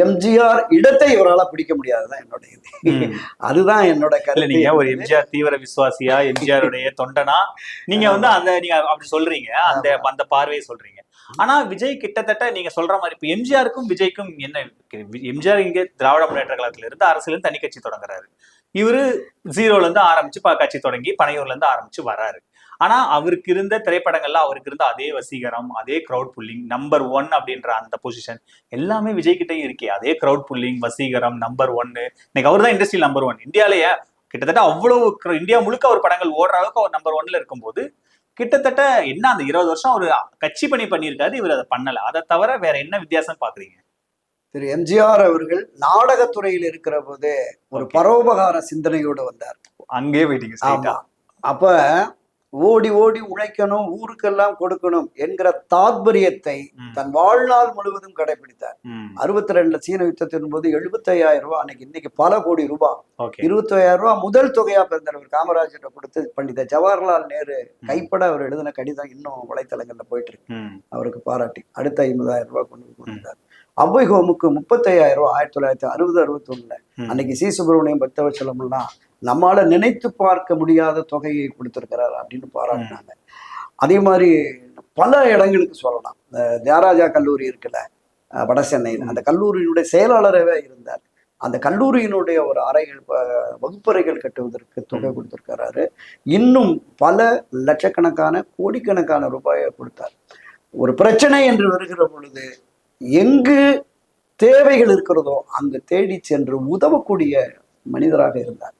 எம்ஜிஆர் இடத்தை இவரால் பிடிக்க முடியாதுதான் என்னுடைய இது. அதுதான் என்னோட கருத்து. நீங்க ஒரு எம்ஜிஆர் தீவிர விசுவாசியா, எம்ஜிஆருடைய தொண்டனா நீங்க அந்த நீங்க அப்படி சொல்றீங்க, அந்த பார்வையை சொல்றீங்க. ஆனா விஜய் கிட்டத்தட்ட நீங்க சொல்ற மாதிரி இப்ப எம்ஜிஆருக்கும் விஜய்க்கும் என்ன, எம்ஜிஆர் இங்கே திராவிட முன்னேற்ற கழகத்துல இருந்து அரசியல தனி கட்சி தொடங்குறாரு. இவரு 0ல இருந்து ஆரம்பிச்சு கட்சி தொடங்கி பனையூர்ல இருந்து ஆரம்பிச்சு வர்றாரு. ஆனா அவருக்கு இருந்த திரைப்படங்கள்ல அவருக்கு இருந்த அதே வசீகரம், அதே கிரௌட் புல்லிங், நம்பர் 1 அப்படின்ற அந்த பொசிஷன் எல்லாமே விஜய் கிட்டையும் இருக்கே. அதே கிரௌட் புல்லிங், வசீகரம், நம்பர் 1. இன்னைக்கு அவர் தான் இண்டஸ்ட்ரியில் நம்பர் 1 இந்தியாலேயே. கிட்டத்தட்ட அவ்வளவு இந்தியா முழுக்க அவர் படங்கள் ஓடுற அளவுக்கு அவர் நம்பர் 1ல இருக்கும்போது கிட்டத்தட்ட என்ன அந்த 20 வருஷம் ஒரு கட்சி பணி பண்ணியிருக்காரு, இவர் அதை பண்ணல. அதை தவிர வேற என்ன வித்தியாசம் பாக்குறீங்க? திரு எம்ஜிஆர் அவர்கள் நாடகத்துறையில் இருக்கிற போதே ஒரு பரோபகார சிந்தனையோடு வந்தார். அங்கே போயிட்டீங்க. அப்ப ஓடி ஓடி உழைக்கணும், ஊருக்கெல்லாம் கொடுக்கணும் என்கிற தாத்பரியத்தை தன் வாழ்நாள் முழுவதும் கடைபிடித்தார். 62 சீன யுத்தத்தின் போது 75,000 ரூபாய், அன்னைக்கு இன்னைக்கு பல கோடி ரூபாய், 25,000 ரூபாய் முதல் தொகையா பிறந்தவர் காமராஜர் கொடுத்து பண்டித ஜவஹர்லால் நேரு கைப்பட அவர் எழுதின கடிதம் இன்னும் வலைத்தளங்கள்ல போயிட்டு இருக்கு. அவருக்கு பாராட்டி அடுத்த 50,000 ரூபாய் கொண்டு கொடுத்தார். அவ்வை ஹோமுக்கு 35,000 ரூபாய் 1960-61 அன்னைக்கு சி சுப்பிரமணியம் பக்தவச்சலம்லாம் நம்மால நினைத்து பார்க்க முடியாத தொகையை கொடுத்திருக்கிறார் அப்படின்னு பாராட்டினாங்க. அதே மாதிரி பல இடங்களுக்கு சொல்லலாம். தியாகராஜா கல்லூரி இருக்குல்ல வட சென்னையில், அந்த கல்லூரியினுடைய செயலாளராகவே இருந்தார். அந்த கல்லூரியினுடைய ஒரு அறைகள், வகுப்பறைகள் கட்டுவதற்கு தொகை கொடுத்திருக்கிறாரு. இன்னும் பல லட்சக்கணக்கான கோடிக்கணக்கான ரூபாயை கொடுத்தார். ஒரு பிரச்சனை என்று வருகிற பொழுது எங்கு தேவைகள் இருக்கிறதோ அங்கு தேடி சென்று உதவக்கூடிய மனிதராக இருந்தார்.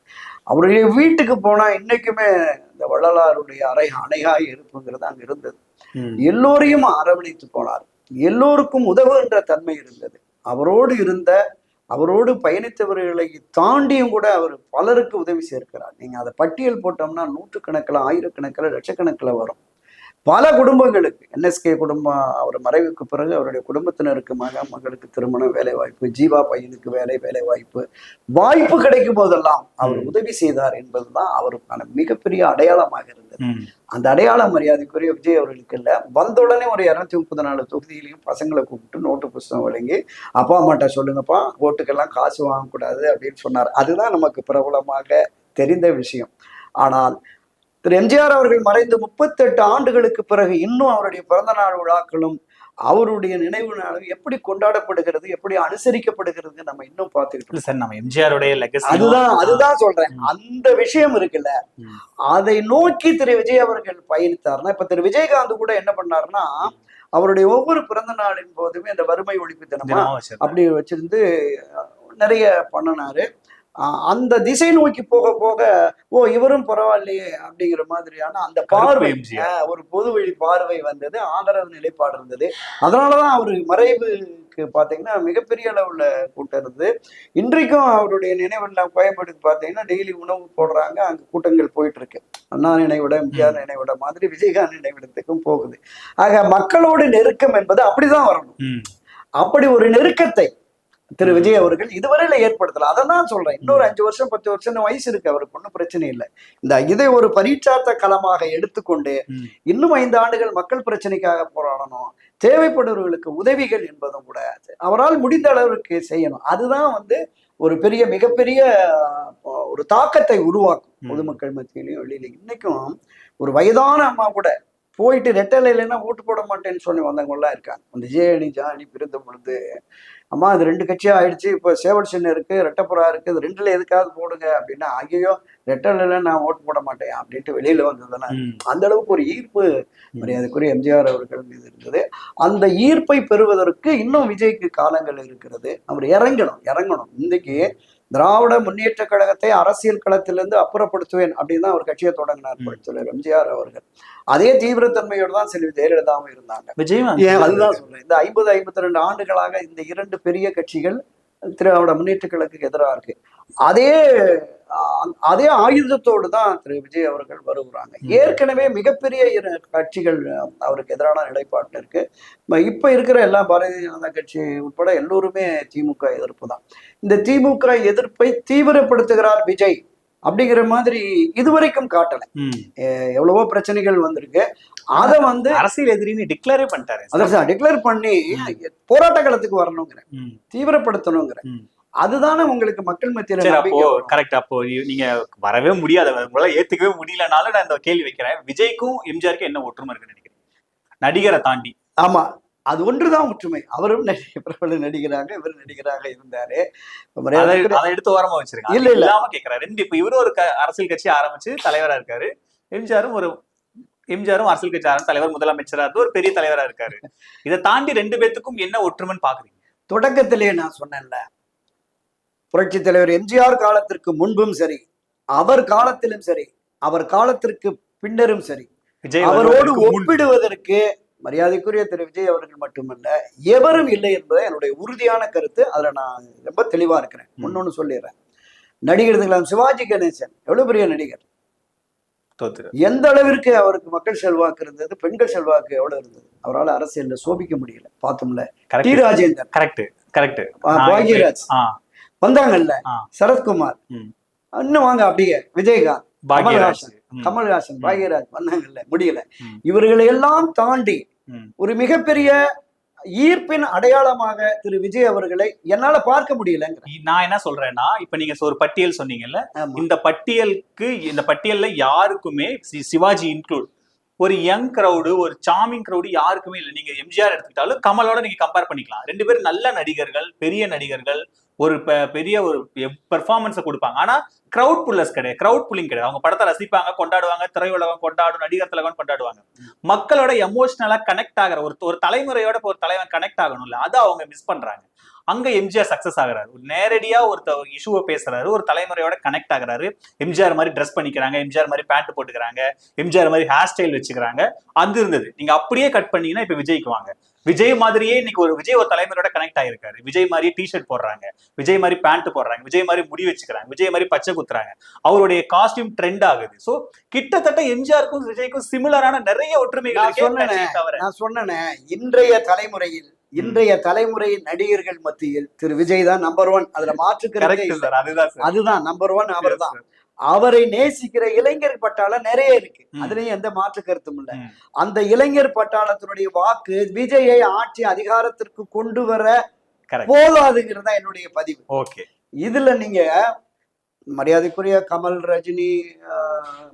அவருடைய வீட்டுக்கு போனா இன்னைக்குமே இந்த வள்ளலாருடைய அணையாய் இருப்புங்கிறது அங்க இருந்தது. எல்லோரையும் அரவணைத்து போனார். எல்லோருக்கும் உதவுகின்ற தன்மை இருந்தது. அவரோடு பயணித்தவர்களை தாண்டியும் கூட அவர் பலருக்கு உதவி சேர்க்கிறார். நீங்க அதை பட்டியல் போட்டோம்னா 100 கணக்கில், 1000 கணக்கில், லட்சக்கணக்கில் வரும். பல குடும்பங்களுக்கு என்எஸ்கே குடும்பம் அவர் மறைவுக்கு பிறகு அவருடைய குடும்பத்தினருக்கு மகளுக்கு திருமணம், வேலை வாய்ப்பு, ஜீவா பையனுக்கு வேலை வாய்ப்பு, வாய்ப்பு கிடைக்கும் போதெல்லாம் அவர் உதவி செய்தார் என்பதுதான் அவருக்கான மிகப்பெரிய அடையாளமாக இருந்தது. அந்த அடையாள மரியாதைக்குரிய விஜய் அவர்களுக்கு இல்ல, வந்த உடனே ஒரு 234 தொகுதியிலையும் பசங்களை கூப்பிட்டு நோட்டு புஸ்தகம் வழங்கி, அப்பா அம்மாட்ட சொல்லுங்கப்பா ஓட்டுக்கெல்லாம் காசு வாங்கக்கூடாது அப்படின்னு சொன்னார். அதுதான் நமக்கு பிரபலமாக தெரிந்த விஷயம். ஆனால் திரு எம்ஜிஆர் அவர்கள் மறைந்து 38 ஆண்டுகளுக்கு பிறகு இன்னும் அவருடைய பிறந்த நாள் விழாக்களும் அவருடைய நினைவு நாளும் எப்படி கொண்டாடப்படுகிறது, எப்படி அனுசரிக்கப்படுகிறது நம்ம இன்னும் பார்த்துக்கிட்டு சார். நம்ம எம்ஜிஆருடைய லெகசி அதுதான் சொல்றேன். அந்த விஷயம் இருக்குல்ல, அதை நோக்கி திரு விஜய் அவர்கள் பயணித்தார்னா, இப்ப திரு விஜயகாந்த் கூட என்ன பண்ணாருன்னா, அவருடைய ஒவ்வொரு பிறந்த நாளின் போதுமே அந்த வறுமை ஒழிப்பு தினமா அப்படி வச்சிருந்து நிறைய பண்ணினாரு. அந்த திசை நோக்கி போக போக இவரும் பரவாயில்லையே அப்படிங்கிற மாதிரியான அந்த பார்வை, ஒரு பொது வழி பார்வை வந்தது, ஆதரவு நிலைப்பாடு இருந்தது. அதனாலதான் அவரு மறைவுக்கு பாத்தீங்கன்னா மிகப்பெரிய அளவுல கூட்டம் இருந்தது. இன்றைக்கும் அவருடைய நினைவெல்லாம் கோயம்பேடுக்கு பாத்தீங்கன்னா டெய்லி உணவு போடுறாங்க, அங்க கூட்டங்கள் போயிட்டு இருக்கு. அண்ணா நினைவிட, எம்ஜிஆர் நினைவிட மாதிரி விஜயகாந்த் நினைவிடத்துக்கும் போகுது. ஆக மக்களோட நெருக்கம் என்பது அப்படிதான் வரணும். அப்படி ஒரு நெருக்கத்தை திரு விஜய் அவர்கள் இதுவரையில ஏற்படுத்தல. அதான் சொல்றேன், இன்னொரு 5 வருஷம் 10 வருஷம் வயசு இருக்கு, அவருக்கு ஒன்றும் பிரச்சனை இல்லை. இதை ஒரு பரீட்சார்த்த களமாக எடுத்துக்கொண்டு இன்னும் 5 ஆண்டுகள் மக்கள் பிரச்சனைக்காக போராடணும், தேவைப்படுபவர்களுக்கு உதவிகள் என்பதும் கூட அவரால் முடிந்த அளவுக்கு செய்யணும். அதுதான் ஒரு மிகப்பெரிய ஒரு தாக்கத்தை உருவாக்கும் பொதுமக்கள் மத்தியிலையும் வெளியில. இன்னைக்கும் ஒரு வயதான அம்மா கூட போயிட்டு ரெட்டலை இல்லைன்னா ஓட்டு போட மாட்டேன்னு சொல்லி வந்தவங்கலாம் இருக்காங்க. அந்த ஜேஎனி ஜானி பிறந்த பொழுது, அம்மா அது 2 கட்சியா ஆயிடுச்சு, இப்போ சேவல் சின்னம் இருக்கு, ரெட்டப்புறா இருக்கு, இது 2ல எதுக்காவது போடுங்க அப்படின்னா, ஐயோ ரெட்டலைல நான் ஓட்டு போட மாட்டேன் அப்படின்ட்டு வெளியில வந்ததுன்னா, அந்த அளவுக்கு ஒரு ஈர்ப்பு மரியாதைக்குரிய எம்ஜிஆர் அவர்கள் மீது இருந்தது. அந்த ஈர்ப்பை பெறுவதற்கு இன்னும் விஜய்க்கு காலங்கள் இருக்கிறது. அவர் இறங்கணும். இன்னைக்கு திராவிட முன்னேற்ற கழகத்தை அரசியல் களத்திலிருந்து அப்புறப்படுத்துவேன் அப்படின்னு தான் அவர் கட்சியை தொடங்கினார் புரட்சியாளர் எம்ஜிஆர் அவர்கள். அதே தீவிரத்தன்மையோடு தான் செல்வி ஜெயலலிதாவும் இருந்தாங்க. அதுதான் சொல்றேன், இந்த 52 ஆண்டுகளாக இந்த 2 பெரிய கட்சிகள் திராவிட முன்னேற்ற கழகத்துக்கு எதிராக இருக்கு. அதே ஆயுதத்தோடு தான் திரு விஜய் அவர்கள் வருகிறாங்க. ஏற்கனவே மிகப்பெரிய கட்சிகள் அவருக்கு எதிரான நிலைப்பாட்டில் இருக்கு. இப்ப இருக்கிற எல்லா பாரதிய ஜனதா கட்சி உட்பட எல்லோருமே திமுக எதிர்ப்பு தான். இந்த திமுக எதிர்ப்பை தீவிரப்படுத்துகிறார் விஜய் அப்படிங்கிற மாதிரி இதுவரைக்கும் காட்டல. எவ்வளவோ பிரச்சனைகள் வந்திருக்கு, அதை அரசியல் எதிரின்னு டிக்ளேரே பண்ணிட்டாரு. அதான் டிக்ளேர் பண்ணி போராட்ட களத்துக்கு வரணுங்கிற, தீவிரப்படுத்தணுங்கிற, அதுதானே உங்களுக்கு மக்கள் மத்தியில. அப்போ கரெக்ட். அப்போ நீங்க வரவே முடியாது, உங்களால ஏத்துக்கவே முடியலனாலும் நான் இந்த கேள்வி வைக்கிறேன், விஜய்க்கும் எம்ஜிஆருக்கும் என்ன ஒற்றுமை இருக்குன்னு நினைக்கிறேன் நடிகரை தாண்டி? ஆமா, அது ஒன்றுதான் ஒற்றுமை. அவரும் பிரபல நடிகராக, இவர் நடிகராக இருந்தாரு. அதை எடுத்து ஓரமா வச்சிருக்காங்க. இல்ல இல்லாம கேட்கிறாரு. இப்ப இவரும் ஒரு அரசியல் கட்சி ஆரம்பிச்சு தலைவரா இருக்காரு, எம்ஜிஆரும் அரசியல் கட்சி ஆரம்பிச்சு தலைவர், முதலமைச்சரா இருந்து ஒரு பெரிய தலைவரா இருக்காரு. இதை தாண்டி 2 பேத்துக்கும் என்ன ஒற்றுமைன்னு பாக்குறீங்க? தொடக்கத்திலேயே நான் சொன்னேன்ல, புரட்சி தலைவர் எம்ஜிஆர் காலத்திற்கு முன்பும் சரி, அவர் காலத்திலும் சரி, அவர் காலத்திற்கு பின்னரும் சரி, அவரோடு ஒப்பிடுவதற்கு மரியாதைக்குரிய திரு விஜய் அவர்கள் மட்டுமல்ல எவரும் இல்லை என்பதை என்னுடைய உறுதியான கருத்து. அதுல நான் ரொம்ப தெளிவா இருக்கிறேன். ஒன்னொன்னு சொல்லிடுறேன், நடிகர் சிவாஜி கணேசன் எவ்வளவு பெரிய நடிகர், எந்த அளவிற்கு அவருக்கு மக்கள் செல்வாக்கு இருந்தது, பெண்கள் செல்வாக்கு எவ்வளவு இருந்தது, அவரால் அரசியல்ல சோபிக்க முடியல. பார்த்தோம்ல, டி ராஜேந்தர், பாக்யராஜ் வந்தாங்கல்ல, சரத்குமார், இன்னும் வாங்க அப்படியே விஜயகாந்த், கமல்ஹாசன், பாக்யராஜ் வந்தாங்கல்ல, முடியல. இவர்களை எல்லாம் தாண்டி ஒரு மிகப்பெரிய ஈர்ப்பின் அடையாளமாக திரு விஜய் அவர்களை என்னால பார்க்க முடியல. நான் என்ன சொல்றேன்னா, இப்ப நீங்க ஒரு பட்டியல் சொன்னீங்கல்ல, இந்த பட்டியல்ல யாருக்குமே சிவாஜி இன்க்ளூட் ஒரு யங் கிரௌடு, ஒரு சாமிங் கிரௌடு யாருக்குமே இல்லை. நீங்க எம்ஜிஆர் எடுத்துக்கிட்டாலும் கமலோட நீங்க கம்பேர் பண்ணிக்கலாம். 2 பேரும் நல்ல நடிகர்கள், பெரிய நடிகர்கள், ஒரு பெரிய ஒரு பெர்ஃபார்மன்ஸை கொடுப்பாங்க. ஆனா கிரவுட் புல்லர்ஸ் கிடையாது, கிரவுட் புல்லிங் கிடையாது. அவங்க படத்தை ரசிப்பாங்க, கொண்டாடுவாங்க, திரையுலகம் கொண்டாடும், நடிகர் திலகம் கொண்டாடுவாங்க. மக்களோட எமோஷனலா கனெக்ட் ஆகிற ஒரு தலைமுறையோட ஒரு தலைவன் கனெக்ட் ஆகணும்ல, அதை அவங்க மிஸ் பண்றாங்க. அங்க எம்ஜிஆர் சக்சஸ் ஆகுறாரு, நேரடியா ஒரு இஷ்யூவை பேசுறாரு, ஒரு தலைமுறையோட கனெக்ட் ஆகுறாரு. எம்ஜிஆர் மாதிரி ட்ரெஸ் பண்ணிக்கிறாங்க, எம்ஜிஆர் மாதிரி பேண்ட் போட்டுக்கிறாங்க, எம்ஜிஆர் மாதிரி ஹேர் ஸ்டைல் வச்சுக்கிறாங்க. அது இருந்தது. நீங்க அப்படியே கட் பண்ணீங்கன்னா இப்ப விஜய்க்கு வாங்க. விஜய் மாதிரியே இன்னைக்கு விஜய் ஒரு தலைமுறையோட கனெக்ட் ஆயிருக்காரு. விஜய் மாதிரி டிஷர்ட் போடுறாங்க, விஜய் மாதிரி பேண்ட் போடுறாங்க, விஜய் மாதிரி முடி வச்சுக்கிறாங்க, விஜய் மாதிரி பச்சை குத்துறாங்க, அவருடைய காஸ்டியூம் ட்ரெண்ட் ஆகுது. சோ கிட்டத்தட்ட எம்ஜிஆருக்கும் விஜய்க்கும் சிமிலரான நிறைய ஒற்றுமைகள் நான் சொன்னேனே, இன்றைய தலைமுறை நடிகர்கள் மத்தியில் திரு விஜய் தான் நம்பர் 1. அதுல மாற்றுக்கிறது அதுதான் நம்பர் 1. அவர் தான். அவரை நேசிக்கிற இளைஞர் பட்டாளம் நிறைய இருக்கு, அதுலயும் எந்த மாற்று கருத்தும் இல்லை. அந்த இளைஞர் பட்டாளத்தினுடைய வாக்கு விஜயை ஆட்சி அதிகாரத்திற்கு கொண்டு வர போதாதுங்கிறதா என்னுடைய பதிவு. ஓகே, இதுல நீங்க மரியாதைக்குரிய கமல், ரஜினி,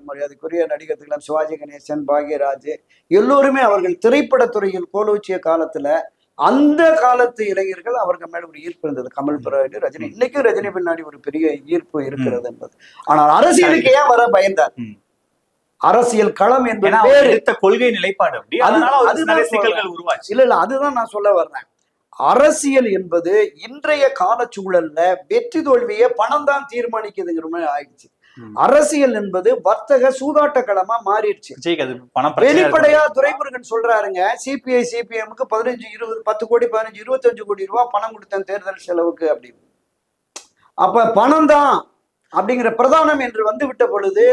மரியாதைக்குரிய நடிகர்கள் சிவாஜி கணேசன், பாக்யராஜ் எல்லோருமே அவர்கள் திரைப்படத்துறையில் கோலோச்சிய காலத்துல அந்த காலத்து இளைஞர்கள் அவர்கள் மேல ஒரு ஈர்ப்பு இருந்தது. கமல் பிறகு ரஜினி, இன்னைக்கும் ரஜினி பின்னாடி ஒரு பெரிய ஈர்ப்பு இருக்கிறது என்பது. ஆனால் அரசியலுக்கு ஏன் வர பயந்தார்? அரசியல் களம் என்பது கொள்கை நிலைப்பாடு உருவாச்சு. இல்ல அதுதான் நான் சொல்ல வர்றேன். அரசியல் என்பது இன்றைய காலச்சூழல்ல வெற்றி தோல்வியை பணம் தான் தீர்மானிக்குதுங்கிற மாதிரி ஆயிடுச்சு. அரசியல் என்பது வர்த்தக சூதாட்ட களமா மாறிடுச்சு. வெளிப்படையா துரைமுருகன் சொல்றாருங்க, சிபிஐ சிபிஎம்க்கு 15, 20, 10 கோடி 15, 25 கோடி ரூபாய் பணம் கொடுத்தேன் தேர்தல் செலவுக்கு அப்படின்னு. அப்ப பணம் தான் அப்படிங்கிற பிரதானம் என்று வந்து விட்ட பொழுது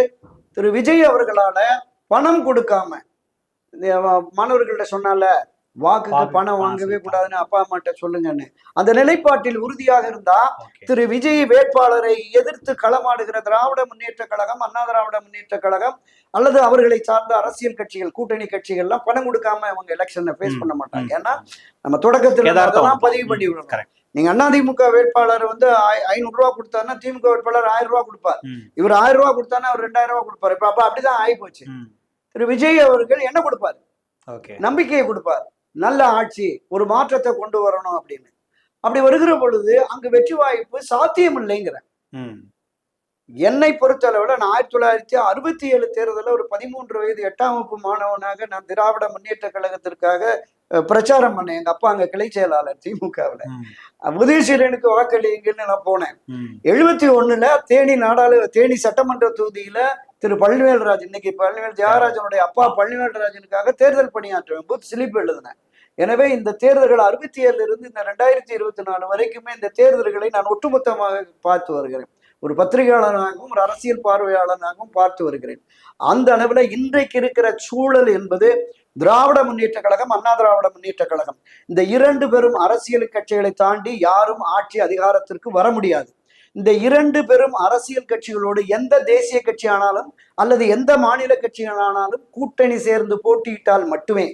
திரு விஜய் அவர்களால பணம் கொடுக்காம, மாணவர்கள்ட்ட சொன்னால வாக்குக்கு பணம் வாங்கவே கூடாதுன்னு அப்பா அம்மாட்ட சொல்லுங்கன்னு, அந்த நிலைப்பாட்டில் உறுதியாக இருந்தா திரு விஜய் வேட்பாளரை எதிர்த்து களமாடுகிற திராவிட முன்னேற்ற கழகம், அண்ணா திராவிட முன்னேற்ற கழகம் அல்லது அவர்களை சார்ந்த அரசியல் கட்சிகள், கூட்டணி கட்சிகள் எல்லாம் பணம் கொடுக்காம அவங்க எலெக்ஷனை ஃபேஸ் பண்ண மாட்டாங்க. ஏன்னா நம்ம தொடக்கத்தில் அதெல்லாம் பதிவு பண்ணி விடுறோம். நீங்க அதிமுக வேட்பாளர் வந்து 500 ரூபாய் கொடுத்தாருன்னா திமுக வேட்பாளர் 1000 ரூபாய் கொடுப்பார். இவர் 1000 ரூபாய் கொடுத்தாருன்னா அவர் 2000 ரூபாய் கொடுப்பாரு. இப்ப அப்ப அப்படிதான் ஆகி போச்சு. திரு விஜய் அவர்கள் என்ன கொடுப்பாரு? நம்பிக்கையை கொடுப்பார், நல்ல ஆட்சி, ஒரு மாற்றத்தை கொண்டு வரணும் அப்படின்னு. அப்படி வருகிற பொழுது அங்கு வெற்றி வாய்ப்பு சாத்தியம் இல்லைங்கிற என்னை பொறுத்த அளவுல நான் 1967 தேர்தலில் ஒரு 13 வயது 8ஆம் வகுப்பு மாணவனாக நான் திராவிட முன்னேற்ற கழகத்திற்காக பிரச்சாரம் பண்ணேன். எங்க அப்பா அங்க கிளை செயலாளர் திமுகவுல. உதயசீலனுக்கு வாக்களிங்கன்னு நான் போனேன். 71 தேனி சட்டமன்ற தொகுதியில திரு பழனிவேல்ராஜ், இன்னைக்கு பழனிவேல் தியாகராஜனுடைய அப்பா பழனிவேல்ராஜனுக்காக தேர்தல் பணியாற்றுவேன், பூத் ஸ்லிப் எழுதினேன். எனவே இந்த தேர்தல்கள் 67 இருந்து இந்த 2024 வரைக்குமே இந்த தேர்தல்களை நான் ஒட்டுமொத்தமாக பார்த்து வருகிறேன். ஒரு பத்திரிகையாளனாகவும் ஒரு அரசியல் பார்வையாளனாகவும் பார்த்து வருகிறேன். அந்த அளவுல இன்றைக்கு இருக்கிற சூழல் என்பது திராவிட முன்னேற்ற கழகம், அண்ணா திராவிட முன்னேற்ற கழகம், இந்த 2 பெரும் அரசியல் கட்சிகளை தாண்டி யாரும் ஆட்சி அதிகாரத்திற்கு வர முடியாது. இந்த 2 பெரும் அரசியல் கட்சிகளோடு எந்த தேசிய கட்சி ஆனாலும் அல்லது எந்த மாநில கட்சிகளானாலும் கூட்டணி சேர்ந்து போட்டியிட்டால் மட்டுமே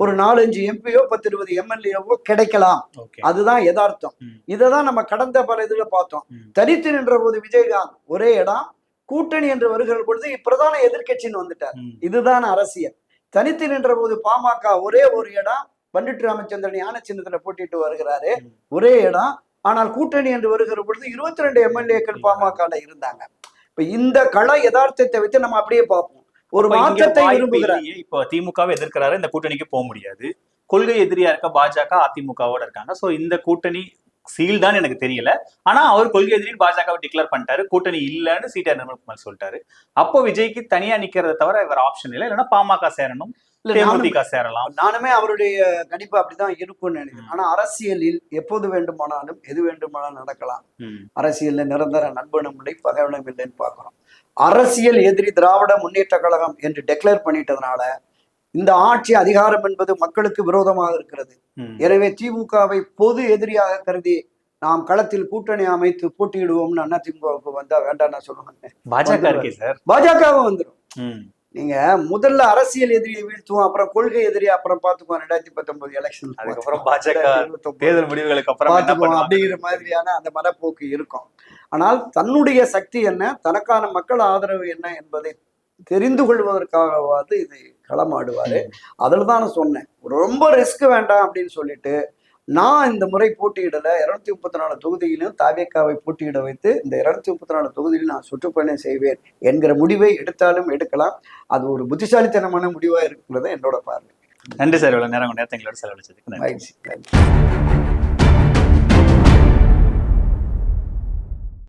ஒரு 4-5 எம்பியோ 10-20 எம்எல்ஏவோ கிடைக்கலாம். அதுதான் யதார்த்தம். இததான் நம்ம கடந்த பல இதுல பார்த்தோம். தனித்து நின்ற போது விஜயகாந்த் ஒரே இடம், கூட்டணி என்று வருகிற பொழுது பிரதான எதிர்கட்சின்னு வந்துட்டார். இதுதான் அரசியல். தனித்து நின்ற போது பாமக ஒரே ஒரு இடம், பண்டிட் ராமச்சந்திரன் ஞான சின்னத்துல போட்டிட்டு வருகிறாரு, ஒரே இடம். ஆனால் கூட்டணி என்று வருகிற பொழுது 22 எம்எல்ஏக்கள் பாமக இருந்தாங்க. இப்ப இந்த கள யதார்த்தத்தை வச்சு நம்ம அப்படியே பார்ப்போம். ஒரு மாற்றத்தை விரும்புகிறார். இப்போ திமுகவை எதிர்க்கிறாரு, இந்த கூட்டணிக்கு போக முடியாது. கொள்கை எதிரியா இருக்க பாஜக அதிமுகவோட இருக்காங்க. சோ இந்த கூட்டணி சீல் தான் எனக்கு தெரியல. ஆனா அவர் கொள்கை எதிரி பாஜகவை டிக்ளேர் பண்ணிட்டாரு, கூட்டணி இல்லன்னு சீட்டா நிர்மல்குமார் சொல்லிட்டாரு. அப்போ விஜய்க்கு தனியா நிக்கிறத தவிர வேற ஆப்ஷன் இல்லை. இல்லைன்னா பாமக சேரணும், தேமுதிக சேரலாம். நானுமே அவருடைய கணிப்பு அப்படிதான் இருக்கும்னு நினைக்கிறேன். ஆனா அரசியலில் எப்போது வேண்டுமானாலும் எது வேண்டுமானாலும் நடக்கலாம். அரசியல்ல நிரந்தர நண்பனும் இல்லை பகைவனும் இல்லைன்னு பாக்குறோம். அரசியல் எதிரி திராவிட முன்னேற்ற கழகம் என்று டிக்ளேர் பண்ணிட்டதுனால இந்த ஆட்சி அதிகாரம் என்பது மக்களுக்கு விரோதமாக இருக்கிறது. எனவே திமுகவை பொது எதிரியாக கருதி நாம் களத்தில் கூட்டணி அமைத்து போட்டியிடுவோம்னு அண்ணா திமுகவுக்கு வந்தா வேண்டாம் நான் சொல்லுவேன். பாஜகவும் வந்துடும். நீங்க முதல்ல அரசியல் எதிரியை வீழ்த்துவோம், அப்புறம் கொள்கை எதிரி அப்புறம் பாத்துக்குவோம். 2019 எலெக்ஷன் அதுக்கப்புறம் பாஜக தேர்தல் முடிவுகளுக்கு அப்புறம் பாத்துக்குவோம் அப்படிங்கிற மாதிரியான அந்த மனப்போக்கு இருக்கும். ஆனால் தன்னுடைய சக்தி என்ன, தனக்கான மக்கள் ஆதரவு என்ன என்பதை தெரிந்து கொள்வதற்காகவாது இது களமாடுவாரு. அதில் தான் நான் சொன்னேன், ரொம்ப ரிஸ்க் வேண்டாம் அப்படின்னு சொல்லிட்டு நான் இந்த முறை போட்டியிடல. 234 தொகுதியிலும் தாவேக்காவை போட்டியிட வைத்து இந்த 234 தொகுதியிலும் நான் சுற்றுப்பயணம் செய்வேன் என்கிற முடிவை எடுத்தாலும் எடுக்கலாம். அது ஒரு புத்திசாலித்தனமான முடிவா இருக்கிறது என்னோட பார்வை. நன்றி சார், இவ்வளவு நேரம் நேரத்தை எங்களோட செலவழிச்சதுக்கு நன்றி.